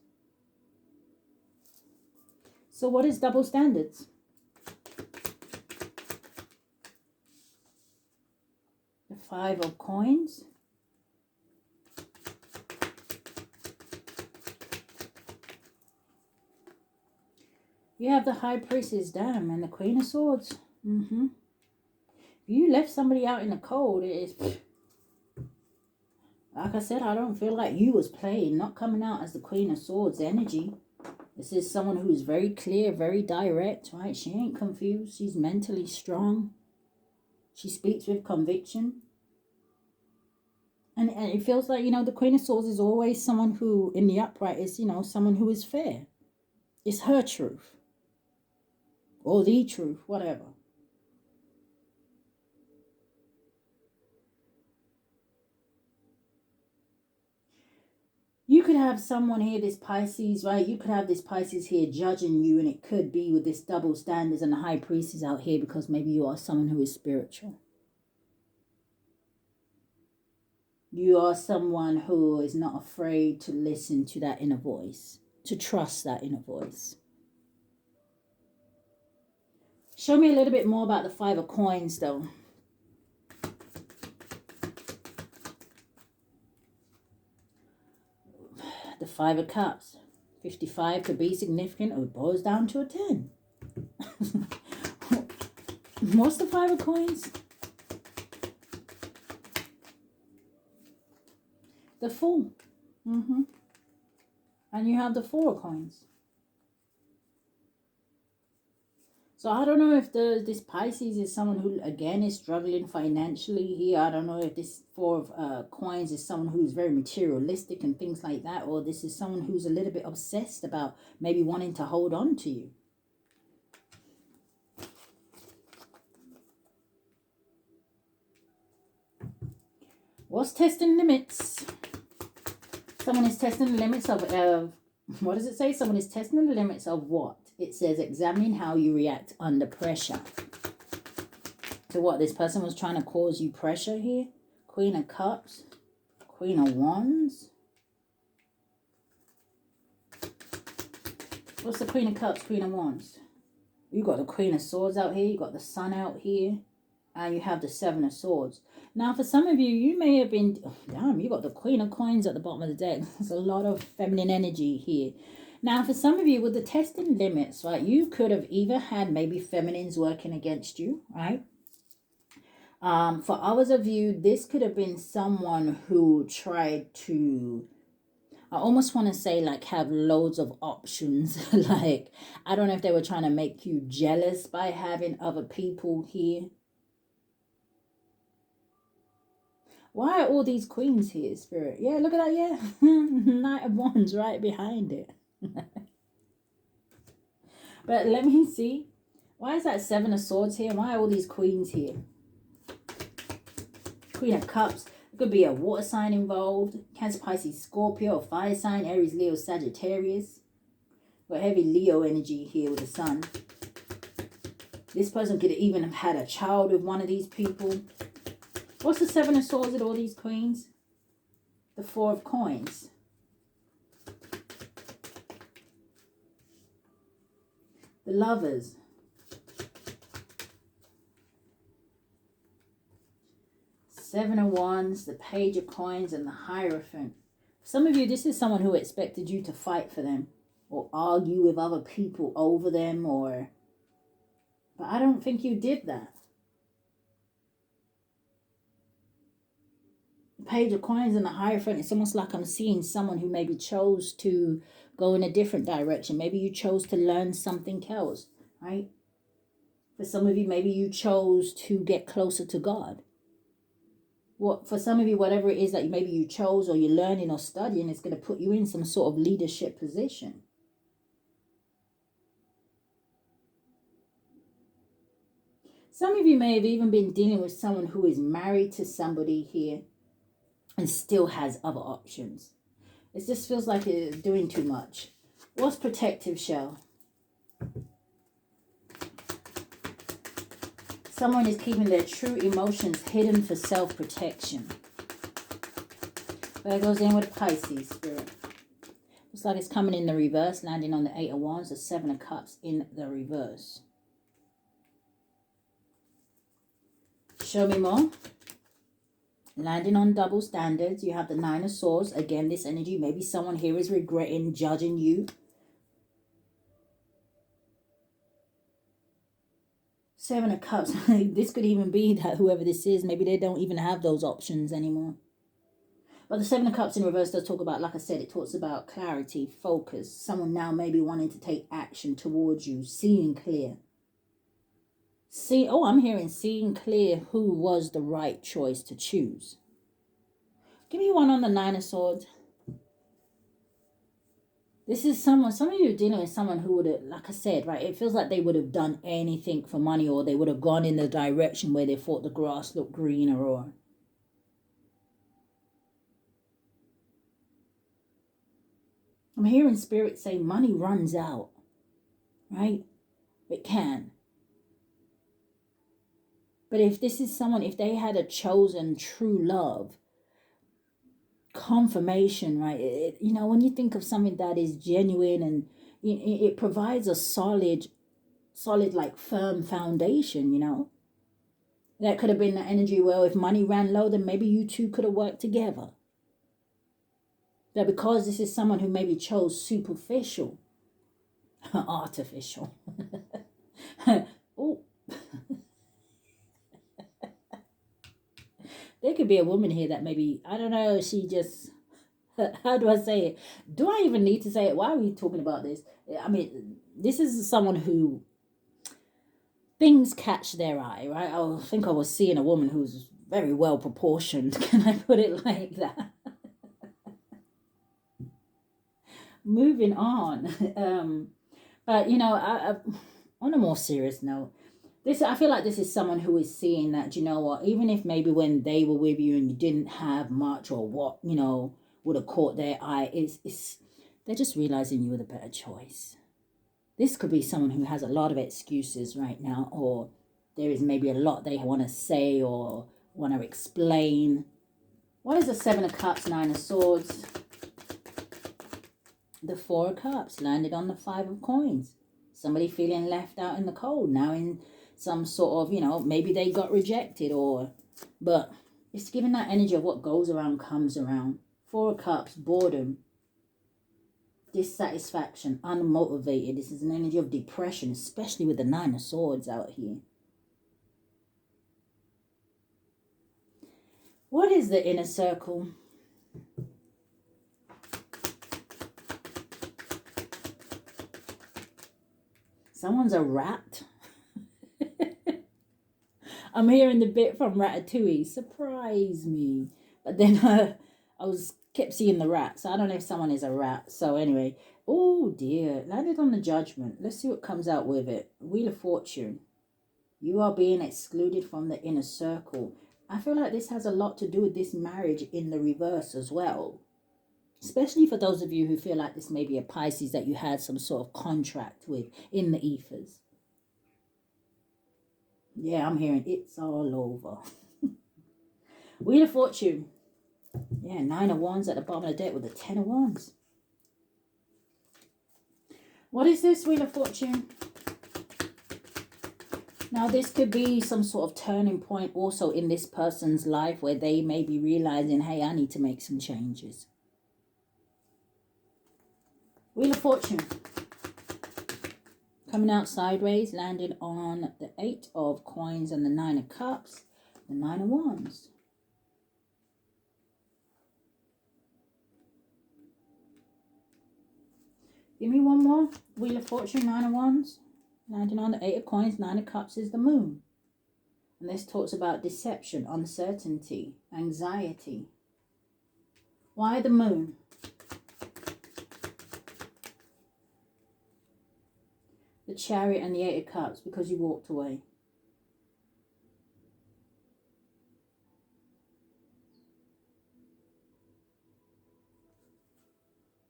So what is double standards? The Five of Coins. You have the High Priestess, damn, and the Queen of Swords. If you left somebody out in the cold, it is... Like I said, I don't feel like you was playing, not coming out as the Queen of Swords energy. This is someone who's very clear, very direct, right? She ain't confused. She's mentally strong. She speaks with conviction. And it feels like, you know, the Queen of Swords is always someone who, in the upright, is, you know, someone who is fair. It's her truth. Or the truth, whatever. You could have someone here, this Pisces, right? You could have this Pisces here judging you, and it could be with this double standards and the High Priestess out here because maybe you are someone who is spiritual. You are someone who is not afraid to listen to that inner voice, to trust that inner voice. Show me a little bit more about the Five of Coins, though. The Five of Cups. 55 could be significant, or it boils down to a 10. What's the Five of Coins? The Fool. And you have the Four of Coins. So I don't know if this Pisces is someone who, again, is struggling financially here. I don't know if this Four of Coins is someone who's very materialistic and things like that. Or this is someone who's a little bit obsessed about maybe wanting to hold on to you. What's testing limits? Someone is testing the limits of what does it say? Someone is testing the limits of what? It says examining how you react under pressure. So what, this person was trying to cause you pressure here? Queen of Cups, Queen of Wands. What's the Queen of Cups, Queen of Wands? You got the Queen of Swords out here. You got the Sun out here. And you have the Seven of Swords. Now, for some of you, you may have been... Oh, damn, you got the Queen of Coins at the bottom of the deck. There's a lot of feminine energy here. Now, for some of you, with the testing limits, right, you could have either had maybe feminines working against you, right? For others of you, this could have been someone who tried to... I almost want to say like have loads of options. Like, I don't know if they were trying to make you jealous by having other people here. Why are all these queens here, Spirit? Yeah, look at that, yeah. Knight of Wands right behind it. But let me see. Why is that Seven of Swords here? Why are all these queens here? Queen of Cups. It could be a water sign involved. Cancer, Pisces, Scorpio, or fire sign. Aries, Leo, Sagittarius. Got heavy Leo energy here with the Sun. This person could even have had a child with one of these people. What's the Seven of Swords with all these queens? The Four of Coins. The Lovers. Seven of Wands, the Page of Coins, and the Hierophant. For some of you, this is someone who expected you to fight for them or argue with other people over them, or... But I don't think you did that. The Page of Coins and the Hierophant, it's almost like I'm seeing someone who maybe chose to go in a different direction. Maybe you chose to learn something else, right? For some of you, maybe you chose to get closer to God. What, for some of you, whatever it is that maybe you chose or you're learning or studying, it's going to put you in some sort of leadership position. Some of you may have even been dealing with someone who is married to somebody here and still has other options. It just feels like it's doing too much. What's protective shell? Someone is keeping their true emotions hidden for self-protection. That goes in with Pisces, Spirit. Looks like it's coming in the reverse, landing on the Eight of Wands, the Seven of Cups in the reverse. Show me more. Landing on double standards, you have the Nine of Swords. Again, this energy, maybe someone here is regretting, judging you. Seven of Cups. This could even be that whoever this is, maybe they don't even have those options anymore. But the Seven of Cups in reverse does talk about, like I said, it talks about clarity, focus. Someone now maybe wanting to take action towards you, seeing clear. I'm hearing seeing clear who was the right choice to choose. Give me one on the Nine of Swords. This is someone, some of you are dealing with someone who would have, like I said, right, it feels like they would have done anything for money, or they would have gone in the direction where they thought the grass looked greener, or... I'm hearing Spirit say money runs out, right? It can. But if this is someone, if they had a chosen true love, confirmation, right? When you think of something that is genuine and it provides a solid, like firm foundation, That could have been the energy, well, if money ran low, then maybe you two could have worked together. That because this is someone who maybe chose superficial, artificial. Oh. There could be a woman here that maybe, I don't know, she just, how do I say it? Do I even need to say it? Why are we talking about this? I mean, this is someone who things catch their eye, right? I think I was seeing a woman who's very well proportioned. Can I put it like that? Moving on. But, I, on a more serious note, I feel like this is someone who is seeing that, even if maybe when they were with you and you didn't have much, or what, would have caught their eye, they're just realizing you were the better choice. This could be someone who has a lot of excuses right now, or there is maybe a lot they want to say or want to explain. What is the Seven of Cups, Nine of Swords? The Four of Cups landed on the Five of Coins. Somebody feeling left out in the cold, now in some sort of, maybe they got rejected but it's giving that energy of what goes around comes around. Four of Cups, boredom, dissatisfaction, unmotivated. This is an energy of depression, especially with the Nine of Swords out here. What is the inner circle? Someone's a rat. I'm hearing the bit from Ratatouille. Surprise me. But then I kept seeing the rat. So I don't know if someone is a rat. So anyway. Oh dear. Landed on the Judgment. Let's see what comes out with it. Wheel of Fortune. You are being excluded from the inner circle. I feel like this has a lot to do with this marriage in the reverse as well. Especially for those of you who feel like this may be a Pisces that you had some sort of contract with in the ethers. Yeah, I'm hearing it's all over. Wheel of Fortune. Yeah, 9 of Wands at the bottom of the deck with the 10 of Wands. What is this Wheel of Fortune? Now, this could be some sort of turning point also in this person's life where they may be realizing, hey, I need to make some changes. Wheel of Fortune. Coming out sideways, landing on the 8 of Coins and the 9 of Cups, the 9 of Wands. Give me one more. Wheel of Fortune, 9 of Wands. Landing on the 8 of Coins, 9 of Cups is the Moon. And this talks about deception, uncertainty, anxiety. Why the Moon? The Chariot and the 8 of Cups, because you walked away.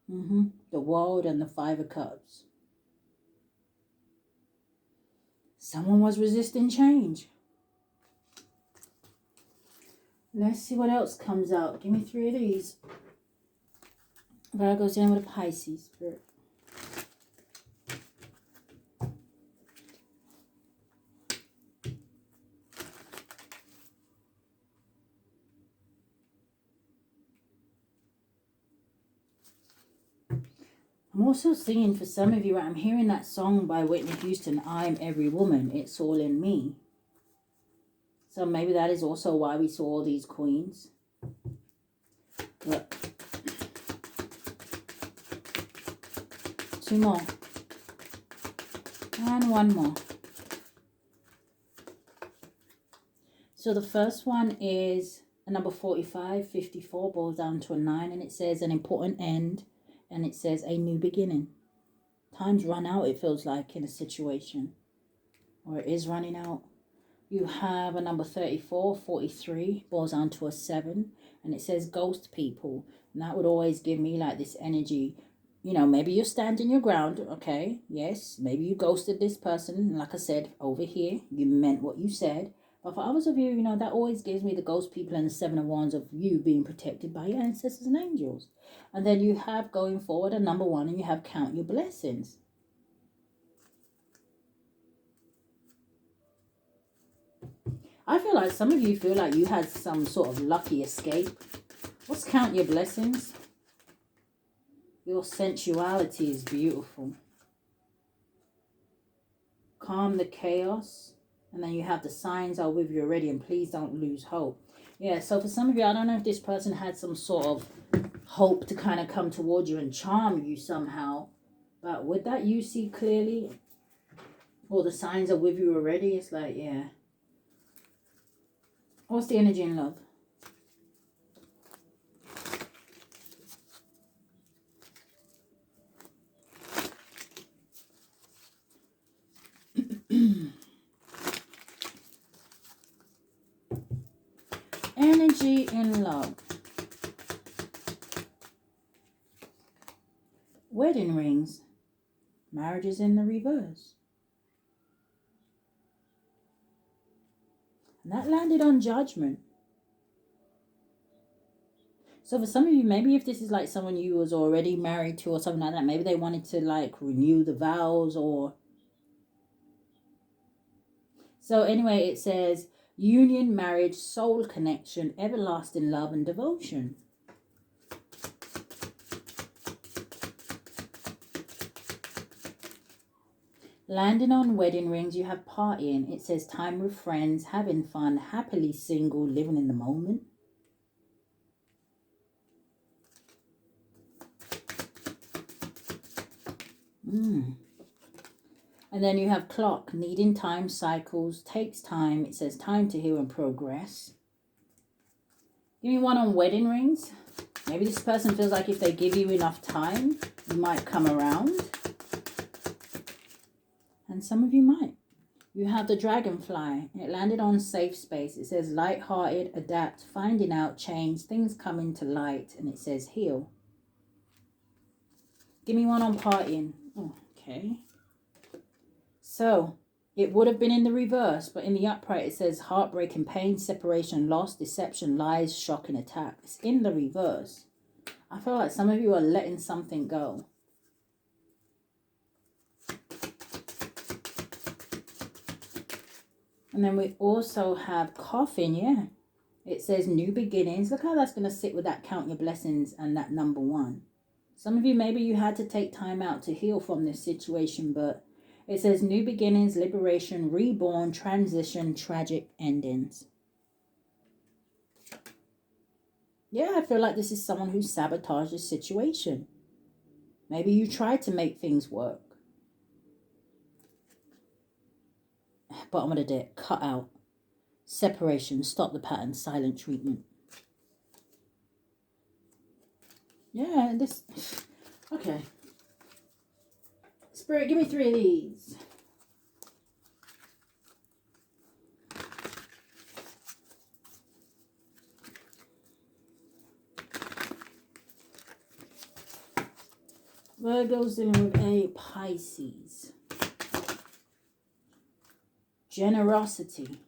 The World and the 5 of Cups. Someone was resisting change. Let's see what else comes out. Give me 3 of these. Virgo's in with a Pisces spirit. I'm also singing for some of you. I'm hearing that song by Whitney Houston, I'm Every Woman, It's All in Me. So maybe that is also why we saw all these queens. Look. 2 more. And 1 more. So the first one is a number 45, 54, boils down to a 9, and it says an important end. And it says a new beginning. Time's run out, it feels like, in a situation. Or it is running out. You have a number 34, 43, boils down to a 7. And it says ghost people. And that would always give me like this energy. Maybe you're standing your ground, okay? Yes, maybe you ghosted this person. And like I said, over here, you meant what you said. But for others of you, that always gives me the ghost people and the 7 of Wands of you being protected by your ancestors and angels. And then you have going forward a number 1 and you have count your blessings. I feel like some of you feel like you had some sort of lucky escape. What's count your blessings? Your sensuality is beautiful. Calm the chaos. And then you have the signs are with you already, and please don't lose hope. Yeah, so for some of you, I don't know if this person had some sort of hope to kind of come towards you and charm you somehow. But with that, you see clearly, or the signs are with you already. It's like, yeah. What's the energy in love? Energy in love. Wedding rings. Marriages in the reverse. And that landed on Judgment. So for some of you, maybe if this is like someone you was already married to or something like that, maybe they wanted to like renew the vows or... So anyway, it says union, marriage, soul connection, everlasting love and devotion. Landing on wedding rings, you have partying. It says time with friends, having fun, happily single, living in the moment. And then you have clock, needing time, cycles, takes time. It says time to heal and progress. Give me one on wedding rings. Maybe this person feels like if they give you enough time, you might come around. And some of you might. You have the dragonfly. It landed on safe space. It says light-hearted, adapt, finding out, change, things come into light. And it says heal. Give me one on partying. Oh, okay. So, it would have been in the reverse, but in the upright it says heartbreaking pain, separation, loss, deception, lies, shock, and attack. It's in the reverse. I feel like some of you are letting something go. And then we also have coffin, yeah. It says new beginnings. Look how that's going to sit with that count your blessings and that number 1. Some of you, maybe you had to take time out to heal from this situation, but it says new beginnings, liberation, reborn, transition, tragic endings. Yeah, I feel like this is someone who sabotaged the situation. Maybe you tried to make things work. Bottom of the deck, cut out. Separation, stop the pattern, silent treatment. Yeah, this... Okay. Spirit, give me 3 of these. Virgo's dealing with a Pisces. Generosity.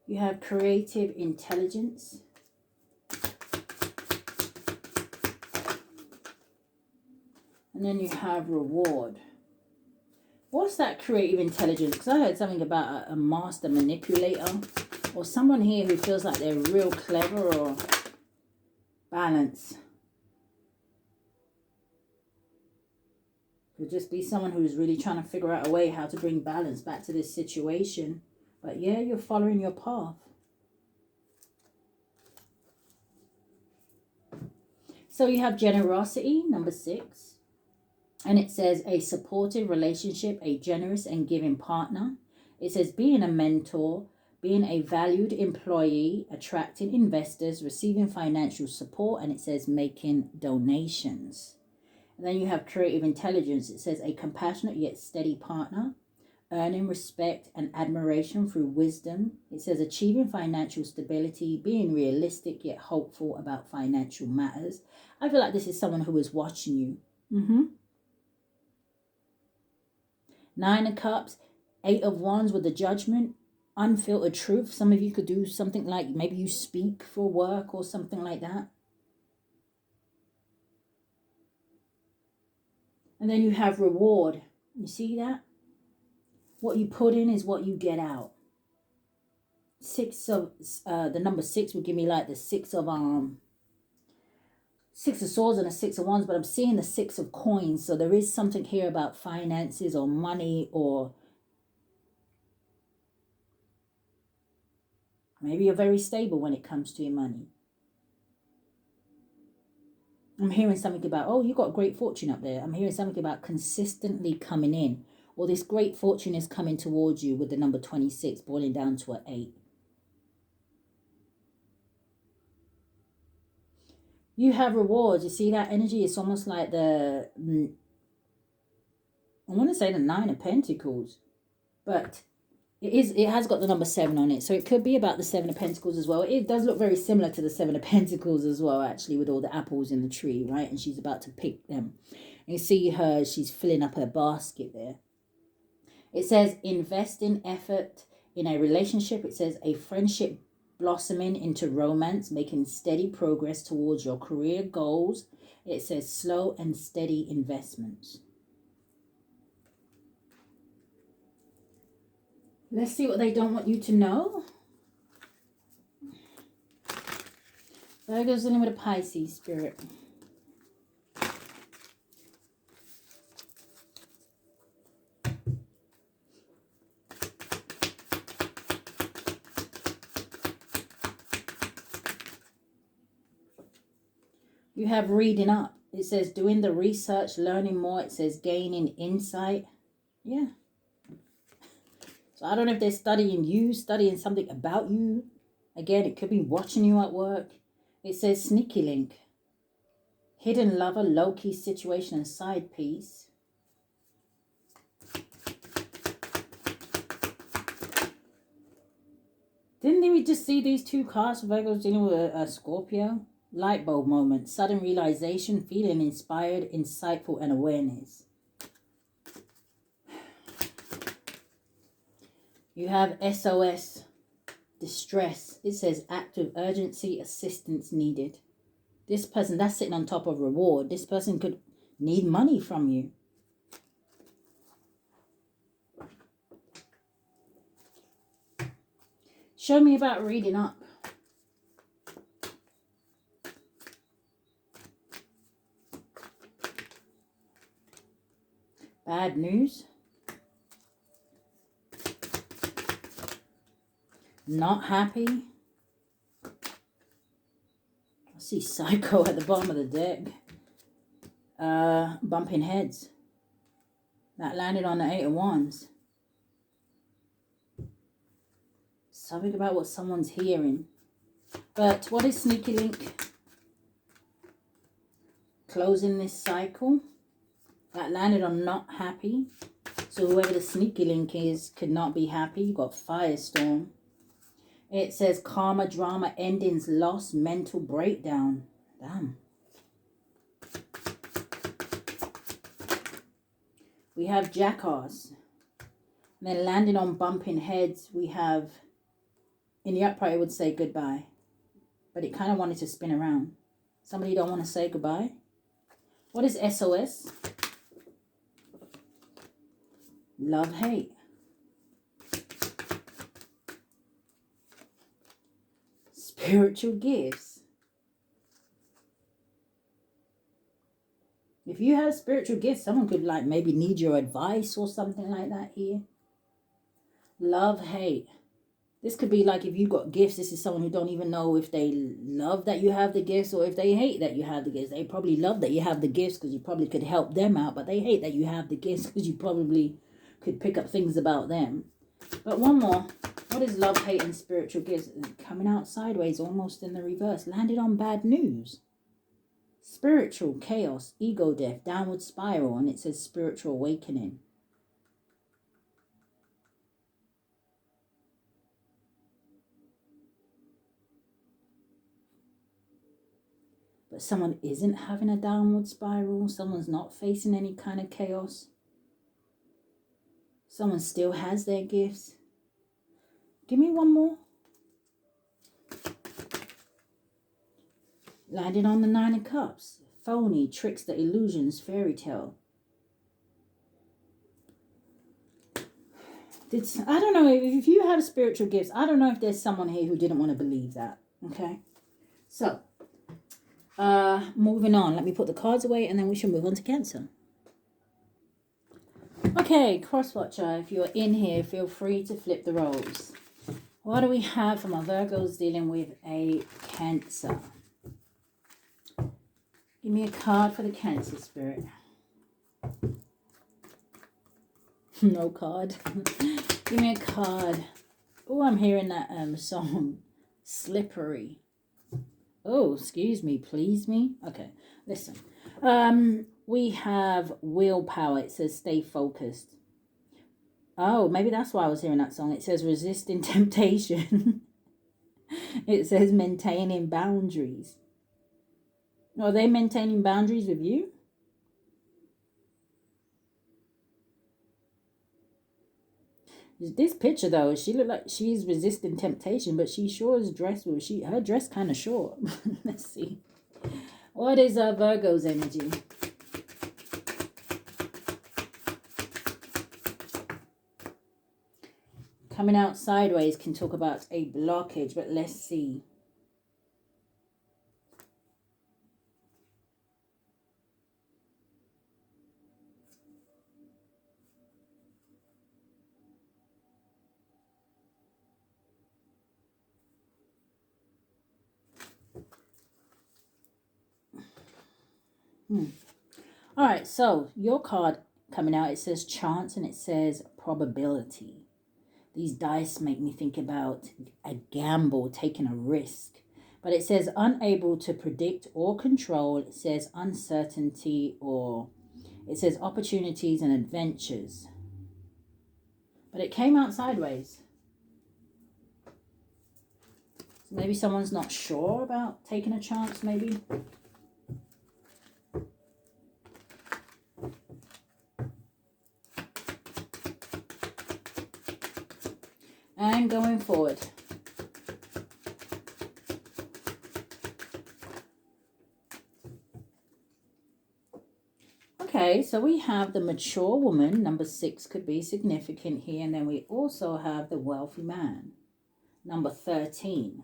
You have creative intelligence. And then you have reward. What's that creative intelligence? Because I heard something about a master manipulator. Or someone here who feels like they're real clever or balance. Could just be someone who's really trying to figure out a way how to bring balance back to this situation. But yeah, you're following your path. So you have generosity, number 6. And it says a supportive relationship, a generous and giving partner. It says being a mentor, being a valued employee, attracting investors, receiving financial support. And it says making donations. And then you have creative intelligence. It says a compassionate yet steady partner, earning respect and admiration through wisdom. It says achieving financial stability, being realistic yet hopeful about financial matters. I feel like this is someone who is watching you. 9 of Cups, 8 of Wands with the Judgment, unfiltered truth. Some of you could do something like maybe you speak for work or something like that. And then you have reward. You see that? What you put in is what you get out. 6 of the number 6 would give me like the 6 of Swords and a 6 of Wands, but I'm seeing the 6 of Coins. So there is something here about finances or money, or maybe you're very stable when it comes to your money. I'm hearing something about, oh, you got great fortune up there. I'm hearing something about consistently coming in. Or this great fortune is coming towards you with the number 26, boiling down to an 8. You have rewards. You see that energy? It's almost like I want to say the 9 of Pentacles. But it has got the number 7 on it. So it could be about the 7 of Pentacles as well. It does look very similar to the 7 of Pentacles as well, actually, with all the apples in the tree, right? And she's about to pick them. And you see her, she's filling up her basket there. It says invest in effort, In a relationship, it says a friendship blossoming into romance, making steady progress towards your career goals. It says slow and steady investments. Let's see what they don't want you to know. Virgo's dealing with a Pisces spirit. You have reading up. It says doing the research, learning more. It says gaining insight. Yeah. So I don't know if they're studying you, studying something about you. Again, it could be watching you at work. It says sneaky link. Hidden lover, low-key situation, and side piece. Didn't we just see these two cards for Virgo's dealing with a Scorpio? Light bulb moment, sudden realization, feeling inspired, insightful, and awareness. You have SOS, distress. It says act of urgency, assistance needed. This person, that's sitting on top of reward. This person could need money from you. Show me about reading up. Bad news. Not happy. I see Psycho at the bottom of the deck. Bumping heads. That landed on the 8 of Wands. Something about what someone's hearing. But what is sneaky link? Closing this cycle. That landed on not happy. So whoever the sneaky link is could not be happy. You got firestorm. It says karma, drama, endings, loss, mental breakdown. Damn. We have jackass. And then landing on bumping heads, we have, in the upright it would say goodbye. But it kind of wanted to spin around. Somebody don't want to say goodbye. What is SOS? Love, hate. Spiritual gifts. If you have spiritual gifts, someone could like maybe need your advice or something like that here. Love, hate. This could be like if you got gifts, this is someone who don't even know if they love that you have the gifts or if they hate that you have the gifts. They probably love that you have the gifts because you probably could help them out, but they hate that you have the gifts because you probably could pick up things about them. But one more. What is love, hate, and spiritual gifts? Coming out sideways, almost in the reverse. Landed on bad news. Spiritual chaos, ego death, downward spiral, and it says spiritual awakening. But someone isn't having a downward spiral. Someone's not facing any kind of chaos. Someone still has their gifts. Give me one more. Landed on the 9 of Cups. Phony, trickster, illusions, fairy tale. I don't know if you have spiritual gifts. I don't know if there's someone here who didn't want to believe that. Okay. So, moving on. Let me put the cards away and then we shall move on to Cancer. Okay, crosswatcher, if you're in here, feel free to flip the roles. What do we have for my Virgos dealing with a Cancer? Give me a card for the Cancer spirit. No card. Give me a card. Oh, I'm hearing that song. Slippery. Oh, excuse me, please me. Okay, listen. We have willpower. It says stay focused. Oh, maybe that's why I was hearing that song. It says resisting temptation. It says maintaining boundaries. Are they maintaining boundaries with you? This picture though, she looked like she's resisting temptation, but she sure is dressed with her dress kind of short. Let's see. What is Virgo's energy? Coming out sideways can talk about a blockage, but let's see. All right, so your card coming out, it says chance and it says probability. These dice make me think about a gamble, taking a risk. But it says unable to predict or control. It says uncertainty, or it says opportunities and adventures. But it came out sideways. So maybe someone's not sure about taking a chance, maybe. And going forward. Okay, so we have the mature woman, number 6 could be significant here. And then we also have the wealthy man, number 13.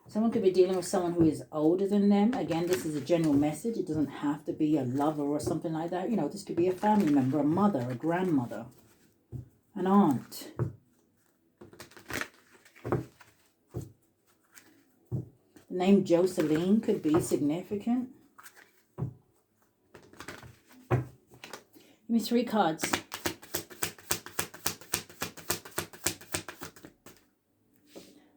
Someone could be dealing with someone who is older than them. Again, this is a general message. It doesn't have to be a lover or something like that. You know, this could be a family member, a mother, a grandmother, an aunt. The name Jocelyn could be significant. Give me 3 cards.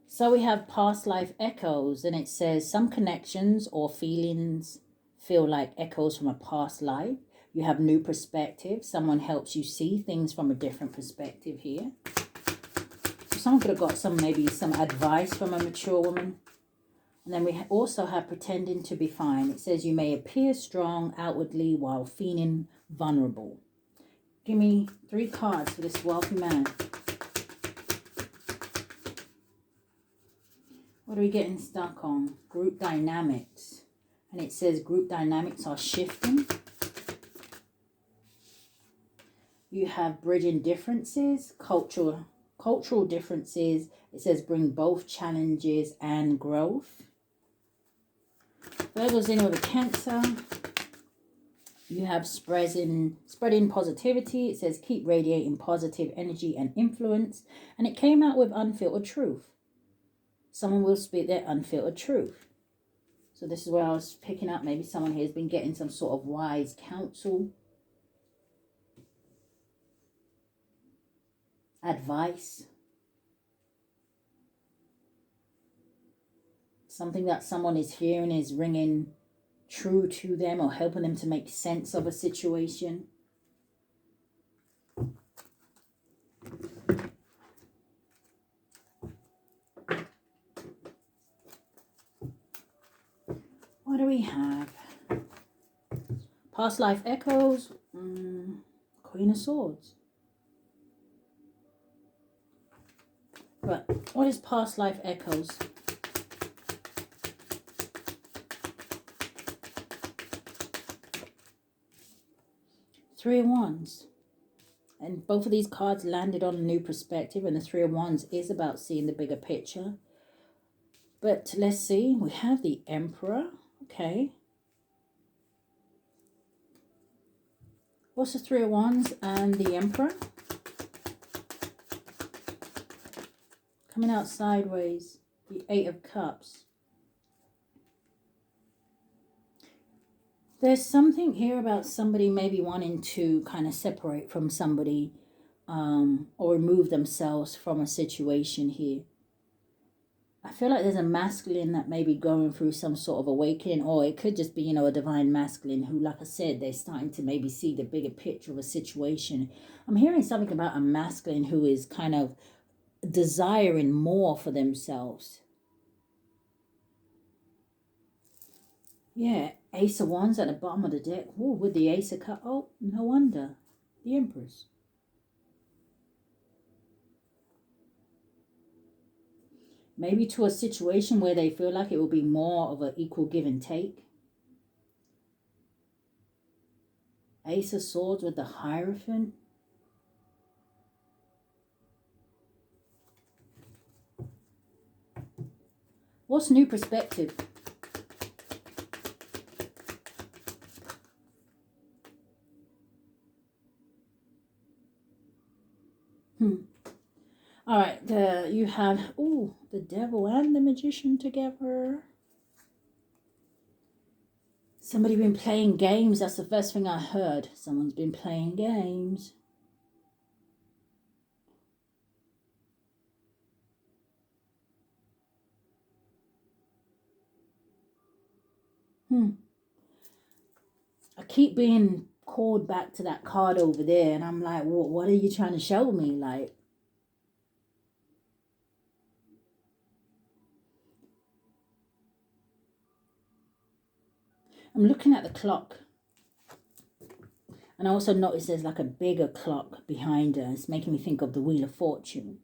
So we have past life echoes, and it says some connections or feelings feel like echoes from a past life. You have new perspective. Someone helps you see things from a different perspective here. So someone could have got maybe some advice from a mature woman. And then we also have pretending to be fine. It says you may appear strong outwardly while feeling vulnerable. Give me 3 cards for this wealthy man. What are we getting stuck on? Group dynamics. And it says group dynamics are shifting. You have bridging differences, cultural differences. It says bring both challenges and growth. Virgo's in with a Cancer. You have spreading positivity. It says keep radiating positive energy and influence. And it came out with unfiltered truth. Someone will speak their unfiltered truth. So this is where I was picking up. Maybe someone here has been getting some sort of wise counsel, advice. Something that someone is hearing is ringing true to them or helping them to make sense of a situation. What do we have? Past life echoes. Queen of Swords. But what is past life echoes? Three of Wands. And both of these cards landed on a new perspective. And the Three of Wands is about seeing the bigger picture. But let's see. We have the Emperor. Okay. What's the Three of Wands and the Emperor? Coming out sideways. The Eight of Cups. There's something here about somebody maybe wanting to kind of separate from somebody or remove themselves from a situation here. I feel like there's a masculine that may be going through some sort of awakening, or it could just be, you know, a divine masculine who, like I said, they're starting to maybe see the bigger picture of a situation. I'm hearing something about a masculine who is kind of desiring more for themselves. Yeah, Ace of Wands at the bottom of the deck. Oh, with the Ace of Cups. Oh, no wonder. The Empress. Maybe to a situation where they feel like it will be more of an equal give and take. Ace of Swords with the Hierophant. What's new perspective? All right, you have, ooh, the Devil and the Magician together. Somebody been playing games. That's the first thing I heard. Someone's been playing games. I keep being called back to that card over there, and I'm like, what are you trying to show me? Like, I'm looking at the clock. And I also noticed there's like a bigger clock behind her. It's making me think of the Wheel of Fortune.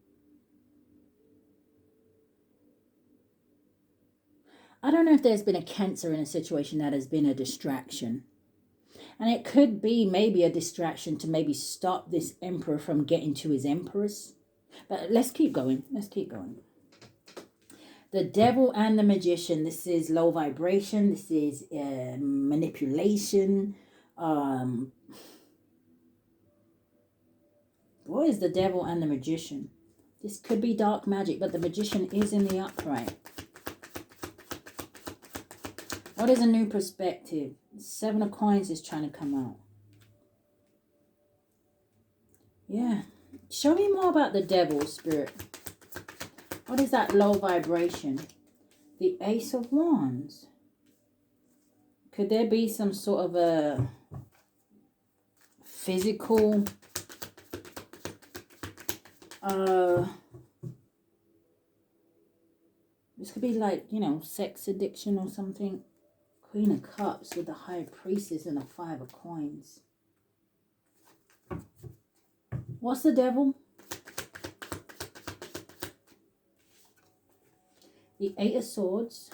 I don't know if there's been a Cancer in a situation that has been a distraction. And it could be maybe a distraction to maybe stop this Emperor from getting to his Empress. But let's keep going. Let's keep going. The Devil and the Magician. This is low vibration. This is manipulation. What is the Devil and the Magician? This could be dark magic, but the Magician is in the upright. What is a new perspective? 7 of Coins is trying to come out. Yeah. Show me more about the Devil, Spirit. What is that low vibration? The Ace of Wands. Could there be some sort of a physical... this could be like, you know, sex addiction or something. Queen of Cups with the High Priestess and the 5 of Coins. What's the Devil? The 8 of Swords.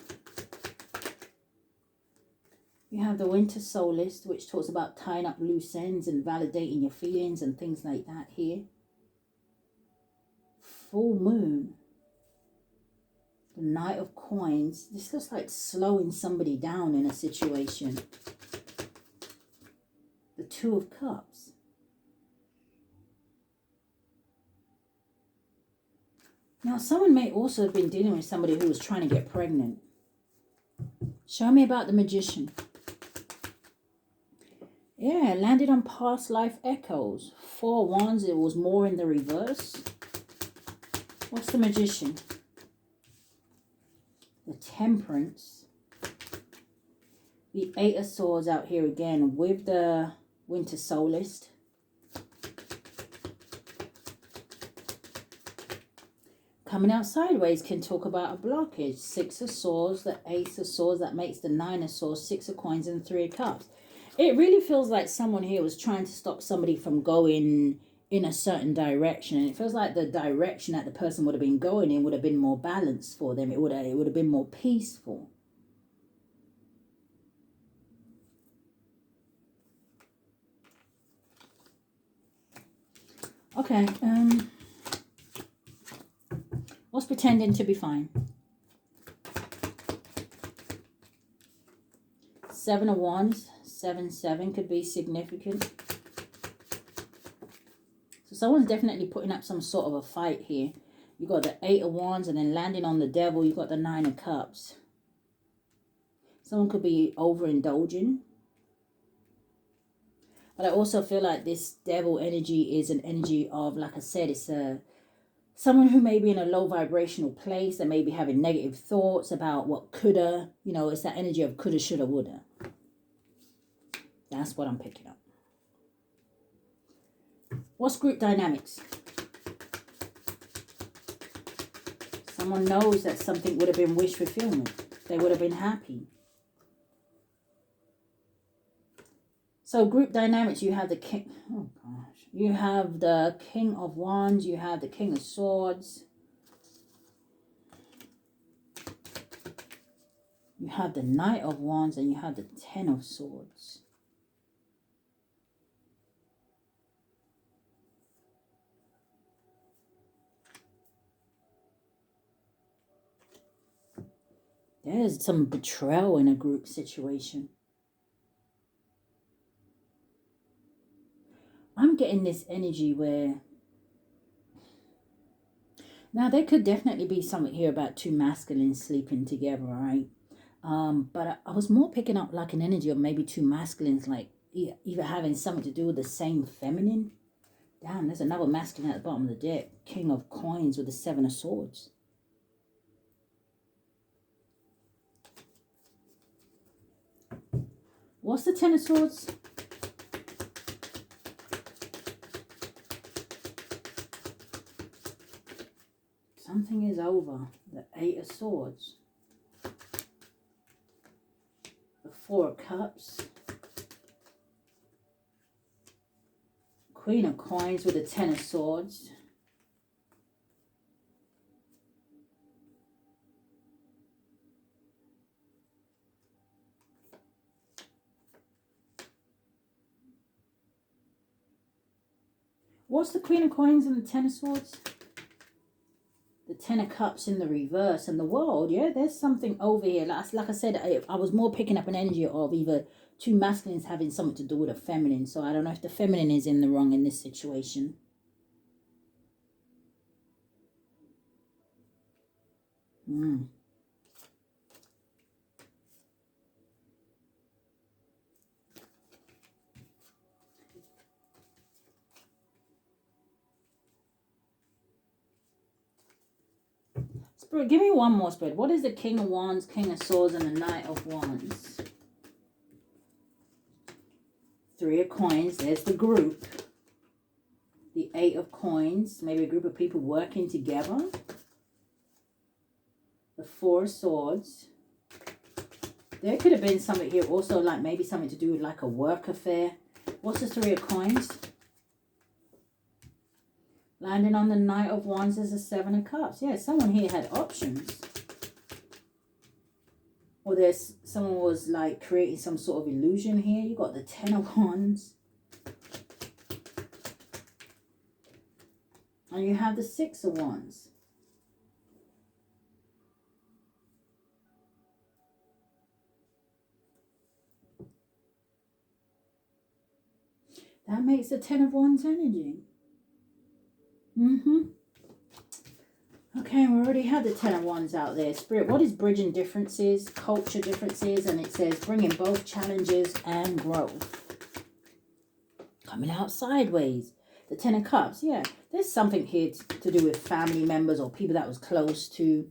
You have the Winter Solstice, which talks about tying up loose ends and validating your feelings and things like that here. Full Moon. The Knight of Coins. This looks like slowing somebody down in a situation. The 2 of Cups. Now, someone may also have been dealing with somebody who was trying to get pregnant. Show me about the Magician. Yeah, landed on past life echoes. 4 Wands, it was more in the reverse. What's the Magician? The Temperance. The 8 of Swords out here again with the Winter Solstice. Coming out sideways can talk about a blockage. 6 of Swords, the Ace of Swords, that makes the 9 of Swords, 6 of Coins and 3 of Cups. It really feels like someone here was trying to stop somebody from going in a certain direction, and it feels like the direction that the person would have been going in would have been more balanced for them. It would have been more peaceful. Okay, what's pretending to be fine? 7 of Wands, 7-7 could be significant. So someone's definitely putting up some sort of a fight here. You got the 8 of Wands, and then landing on the Devil, you got the 9 of Cups. Someone could be overindulging. But I also feel like this Devil energy is an energy of, like I said, it's someone who may be in a low vibrational place. They may be having negative thoughts about what coulda. You know, it's that energy of coulda, shoulda, woulda. That's what I'm picking up. What's group dynamics? Someone knows that something would have been wish fulfillment. They would have been happy. So group dynamics, you have the king. Oh gosh. You have the King of Wands. You have the King of Swords. You have the Knight of Wands. And you have the Ten of Swords. There's some betrayal in a group situation. I'm getting this energy where... Now, there could definitely be something here about two masculines sleeping together, right? But I was more picking up like an energy of maybe two masculines, like either having something to do with the same feminine. Damn, there's another masculine at the bottom of the deck. King of Coins with the Seven of Swords. What's the Ten of Swords? Something is over. The Eight of Swords. The Four of Cups. Queen of Coins with the Ten of Swords. What's the Queen of Coins and the Ten of Swords? The Ten of Cups in the reverse. And the World, yeah, there's something over here. Like I said, I was more picking up an energy of either two masculines having something to do with a feminine. So I don't know if the feminine is in the wrong in this situation. Spirit, give me one more, Spirit. What is the King of Wands, King of Swords, and the Knight of Wands? Three of Coins. There's the group. The Eight of Coins. Maybe a group of people working together. The Four of Swords. There could have been something here also, like maybe something to do with like a work affair. What's the Three of Coins? Landing on the Knight of Wands is the Seven of Cups. Yeah, someone here had options. Or there's someone was like creating some sort of illusion here. You got the Ten of Wands. And you have the Six of Wands. That makes the Ten of Wands energy. Okay, we already had the Ten of Wands out there. Spirit, what is bridging differences, culture differences? And it says bringing both challenges and growth. Coming out sideways. The Ten of Cups, yeah. There's something here to do with family members or people that was close to.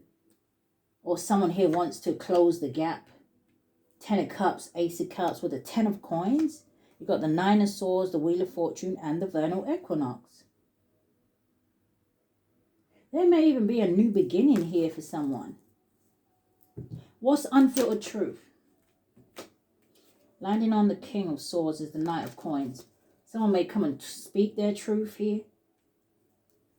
Or someone here wants to close the gap. Ten of Cups, Ace of Cups with the Ten of Coins. You've got the Nine of Swords, the Wheel of Fortune, and the Vernal Equinox. There may even be a new beginning here for someone. What's unfiltered truth? Landing on the King of Swords is the Knight of Coins. Someone may come and speak their truth here.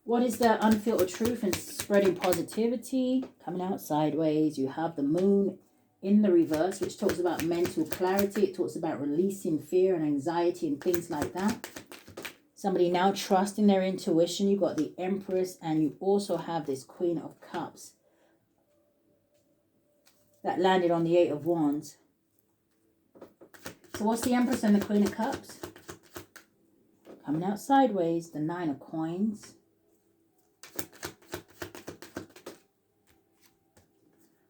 What is the unfiltered truth and spreading positivity? Coming out sideways. You have the Moon in the reverse, which talks about mental clarity. It talks about releasing fear and anxiety and things like that. Somebody now trusting their intuition. You've got the Empress, and you also have this Queen of Cups that landed on the Eight of Wands. So what's the Empress and the Queen of Cups? Coming out sideways, the Nine of Coins.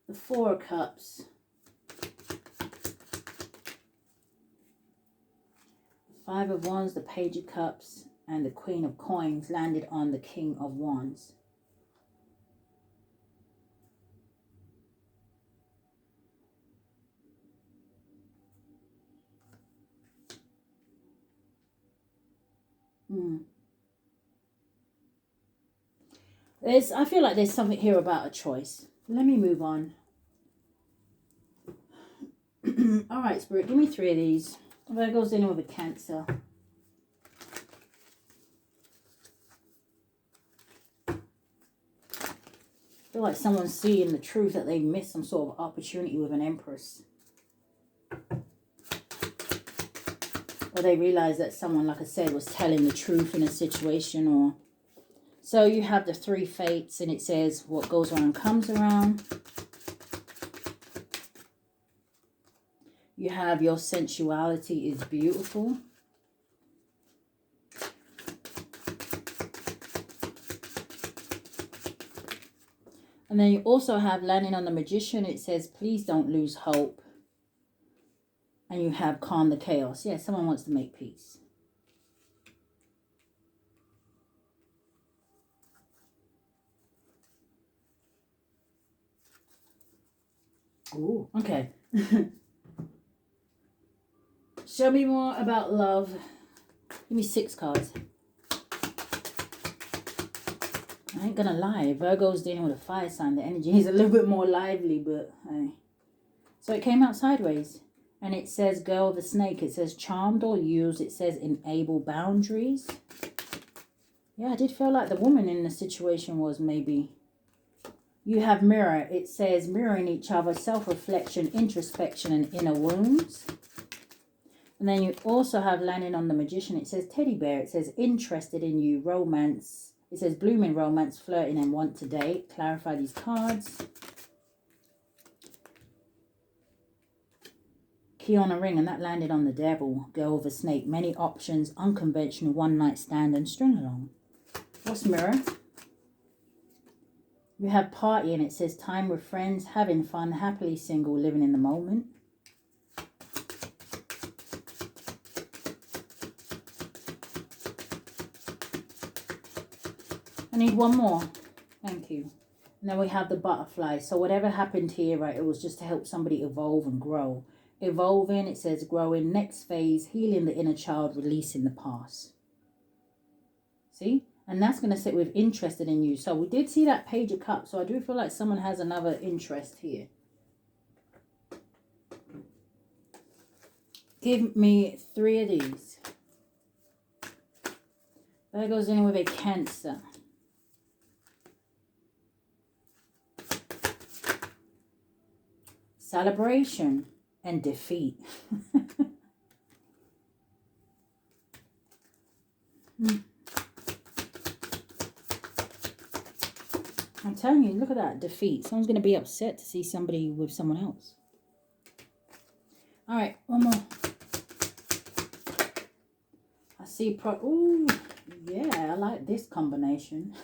The Four of Cups. Five of Wands, the Page of Cups, and the Queen of Coins landed on the King of Wands. I feel like there's something here about a choice. Let me move on. All right, Spirit, give me three of these. Virgo's dealing with a Cancer. I feel like someone's seeing the truth that they missed some sort of opportunity with an Empress. Or they realize that someone, like I said, was telling the truth in a situation. Or so you have the 3 fates, and it says what goes around comes around. You have your sensuality is beautiful. And then you also have landing on the Magician. It says, please don't lose hope. And you have calm the chaos. Yeah, someone wants to make peace. Ooh, okay. Show me more about love. Give me 6 cards. I ain't gonna lie. Virgo's dealing with a fire sign. The energy is a little bit more lively, but hey. So it came out sideways. And it says girl the snake. It says charmed or used. It says enable boundaries. Yeah, I did feel like the woman in the situation was maybe. You have mirror. It says mirroring each other, self-reflection, introspection, and inner wounds. And then you also have landing on the Magician. It says teddy bear. It says interested in you, romance. It says blooming romance, flirting, and want to date. Clarify these cards. Key on a ring, and that landed on the devil. Girl with a snake. Many options, unconventional, one night stand, and string along. What's mirror? You have party, and it says time with friends, having fun, happily single, living in the moment. I need one more. Thank you. And then we have the butterfly. So whatever happened here, right, it was just to help somebody evolve and grow. Evolving, it says growing, next phase, healing the inner child, releasing the past. See? And that's going to sit with interested in you. So we did see that Page of Cups. So I do feel like someone has another interest here. Give me 3 of these. That goes in with a Cancer. Celebration and defeat. I'm telling you, look at that defeat. Someone's going to be upset to see somebody with someone else. All right, one more. I see ooh, yeah, I like this combination.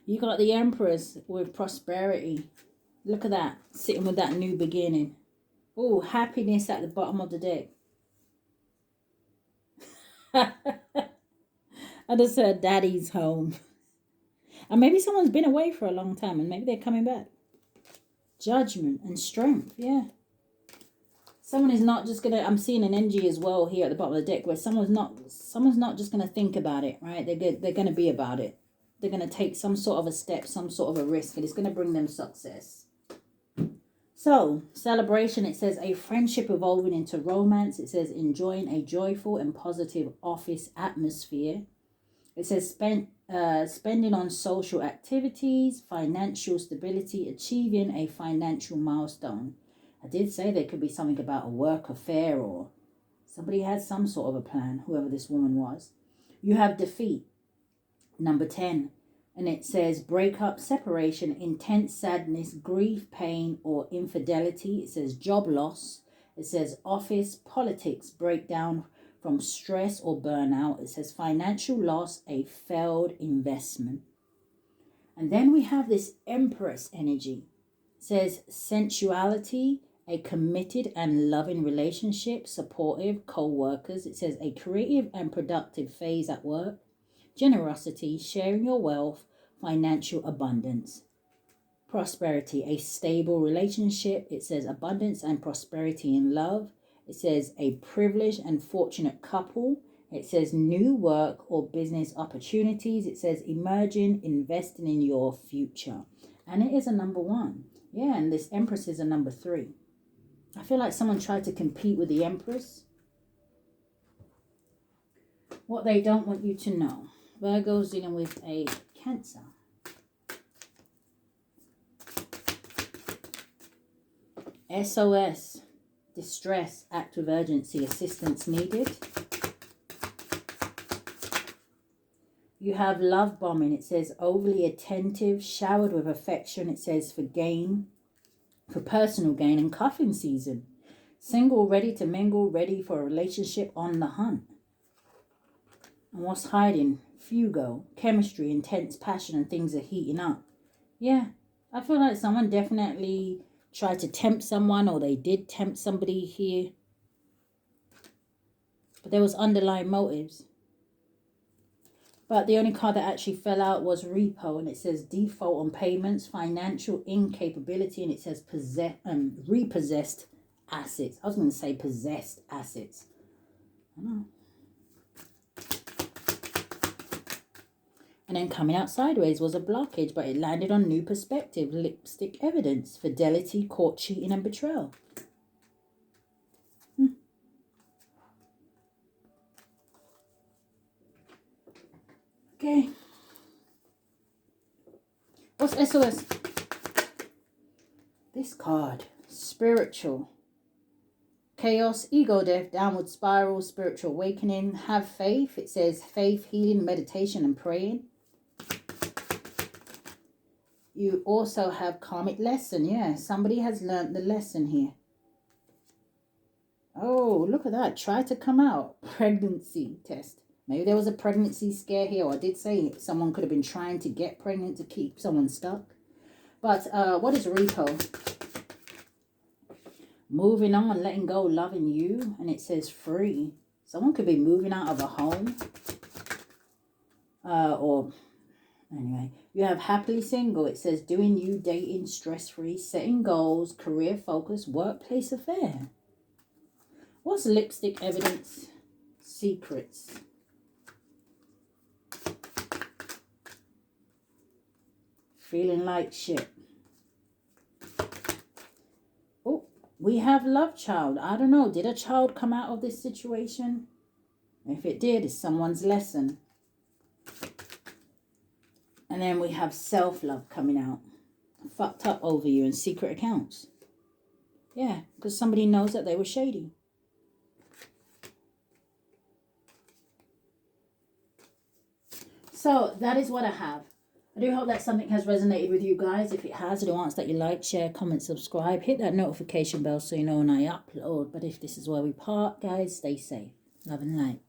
You got the Empress with prosperity. Look at that, sitting with that new beginning. Oh, happiness at the bottom of the deck. I just said daddy's home. And maybe someone's been away for a long time and maybe they're coming back. Judgment and strength, yeah. Someone is not just gonna, I'm seeing an energy as well here at the bottom of the deck where someone's not just gonna think about it, right? They're gonna be about it. They're gonna take some sort of a step, some sort of a risk, and it's gonna bring them success. So, celebration, it says a friendship evolving into romance. It says enjoying a joyful and positive office atmosphere. It says spending on social activities, financial stability, achieving a financial milestone. I did say there could be something about a work affair or somebody had some sort of a plan, whoever this woman was. You have defeat, number 10. And it says breakup, separation, intense sadness, grief, pain, or infidelity. It says job loss. It says office, politics, breakdown from stress or burnout. It says financial loss, a failed investment. And then we have this Empress energy. It says sensuality, a committed and loving relationship, supportive, co-workers. It says a creative and productive phase at work. Generosity, sharing your wealth, financial abundance. Prosperity, a stable relationship. It says abundance and prosperity in love. It says a privileged and fortunate couple. It says new work or business opportunities. It says emerging, investing in your future. And it is a number 1. Yeah, and this Empress is a number 3. I feel like someone tried to compete with the Empress. What they don't want you to know. Virgo's dealing with a Cancer. SOS. Distress. Act of urgency. Assistance needed. You have love bombing. It says overly attentive, showered with affection. It says for gain, for personal gain, and cuffing season. Single, ready to mingle, ready for a relationship, on the hunt. And what's hiding? Fugo, chemistry, intense passion, and things are heating up. Yeah, I feel like someone definitely tried to tempt someone, or they did tempt somebody here. But there was underlying motives. But the only card that actually fell out was repo, and it says default on payments, financial incapability, and it says repossessed assets. I was going to say possessed assets. I don't know. And then coming out sideways was a blockage, but it landed on new perspective, lipstick evidence, fidelity, caught cheating, and betrayal. Okay. What's SOS? This card. Spiritual. Chaos, ego death, downward spiral, spiritual awakening. Have faith. It says faith, healing, meditation, and praying. You also have karmic lesson. Yeah, somebody has learned the lesson here. Oh, look at that. Try to come out. Pregnancy test. Maybe there was a pregnancy scare here. Or I did say someone could have been trying to get pregnant to keep someone stuck. But what is repo? Moving on, letting go, loving you. And it says free. Someone could be moving out of a home. Or anyway, you have happily single. It says doing you, dating, stress-free, setting goals, career focus, workplace affair. What's lipstick evidence? Secrets. Feeling like shit. Oh, we have love child. I don't know. Did a child come out of this situation? If it did, it's someone's lesson. And then we have self-love coming out. Fucked up over you in secret accounts. Yeah, because somebody knows that they were shady. So that is what I have. I do hope that something has resonated with you guys. If it has, I do ask that you like, share, comment, subscribe. Hit that notification bell so you know when I upload. But if this is where we part, guys, stay safe. Love and light.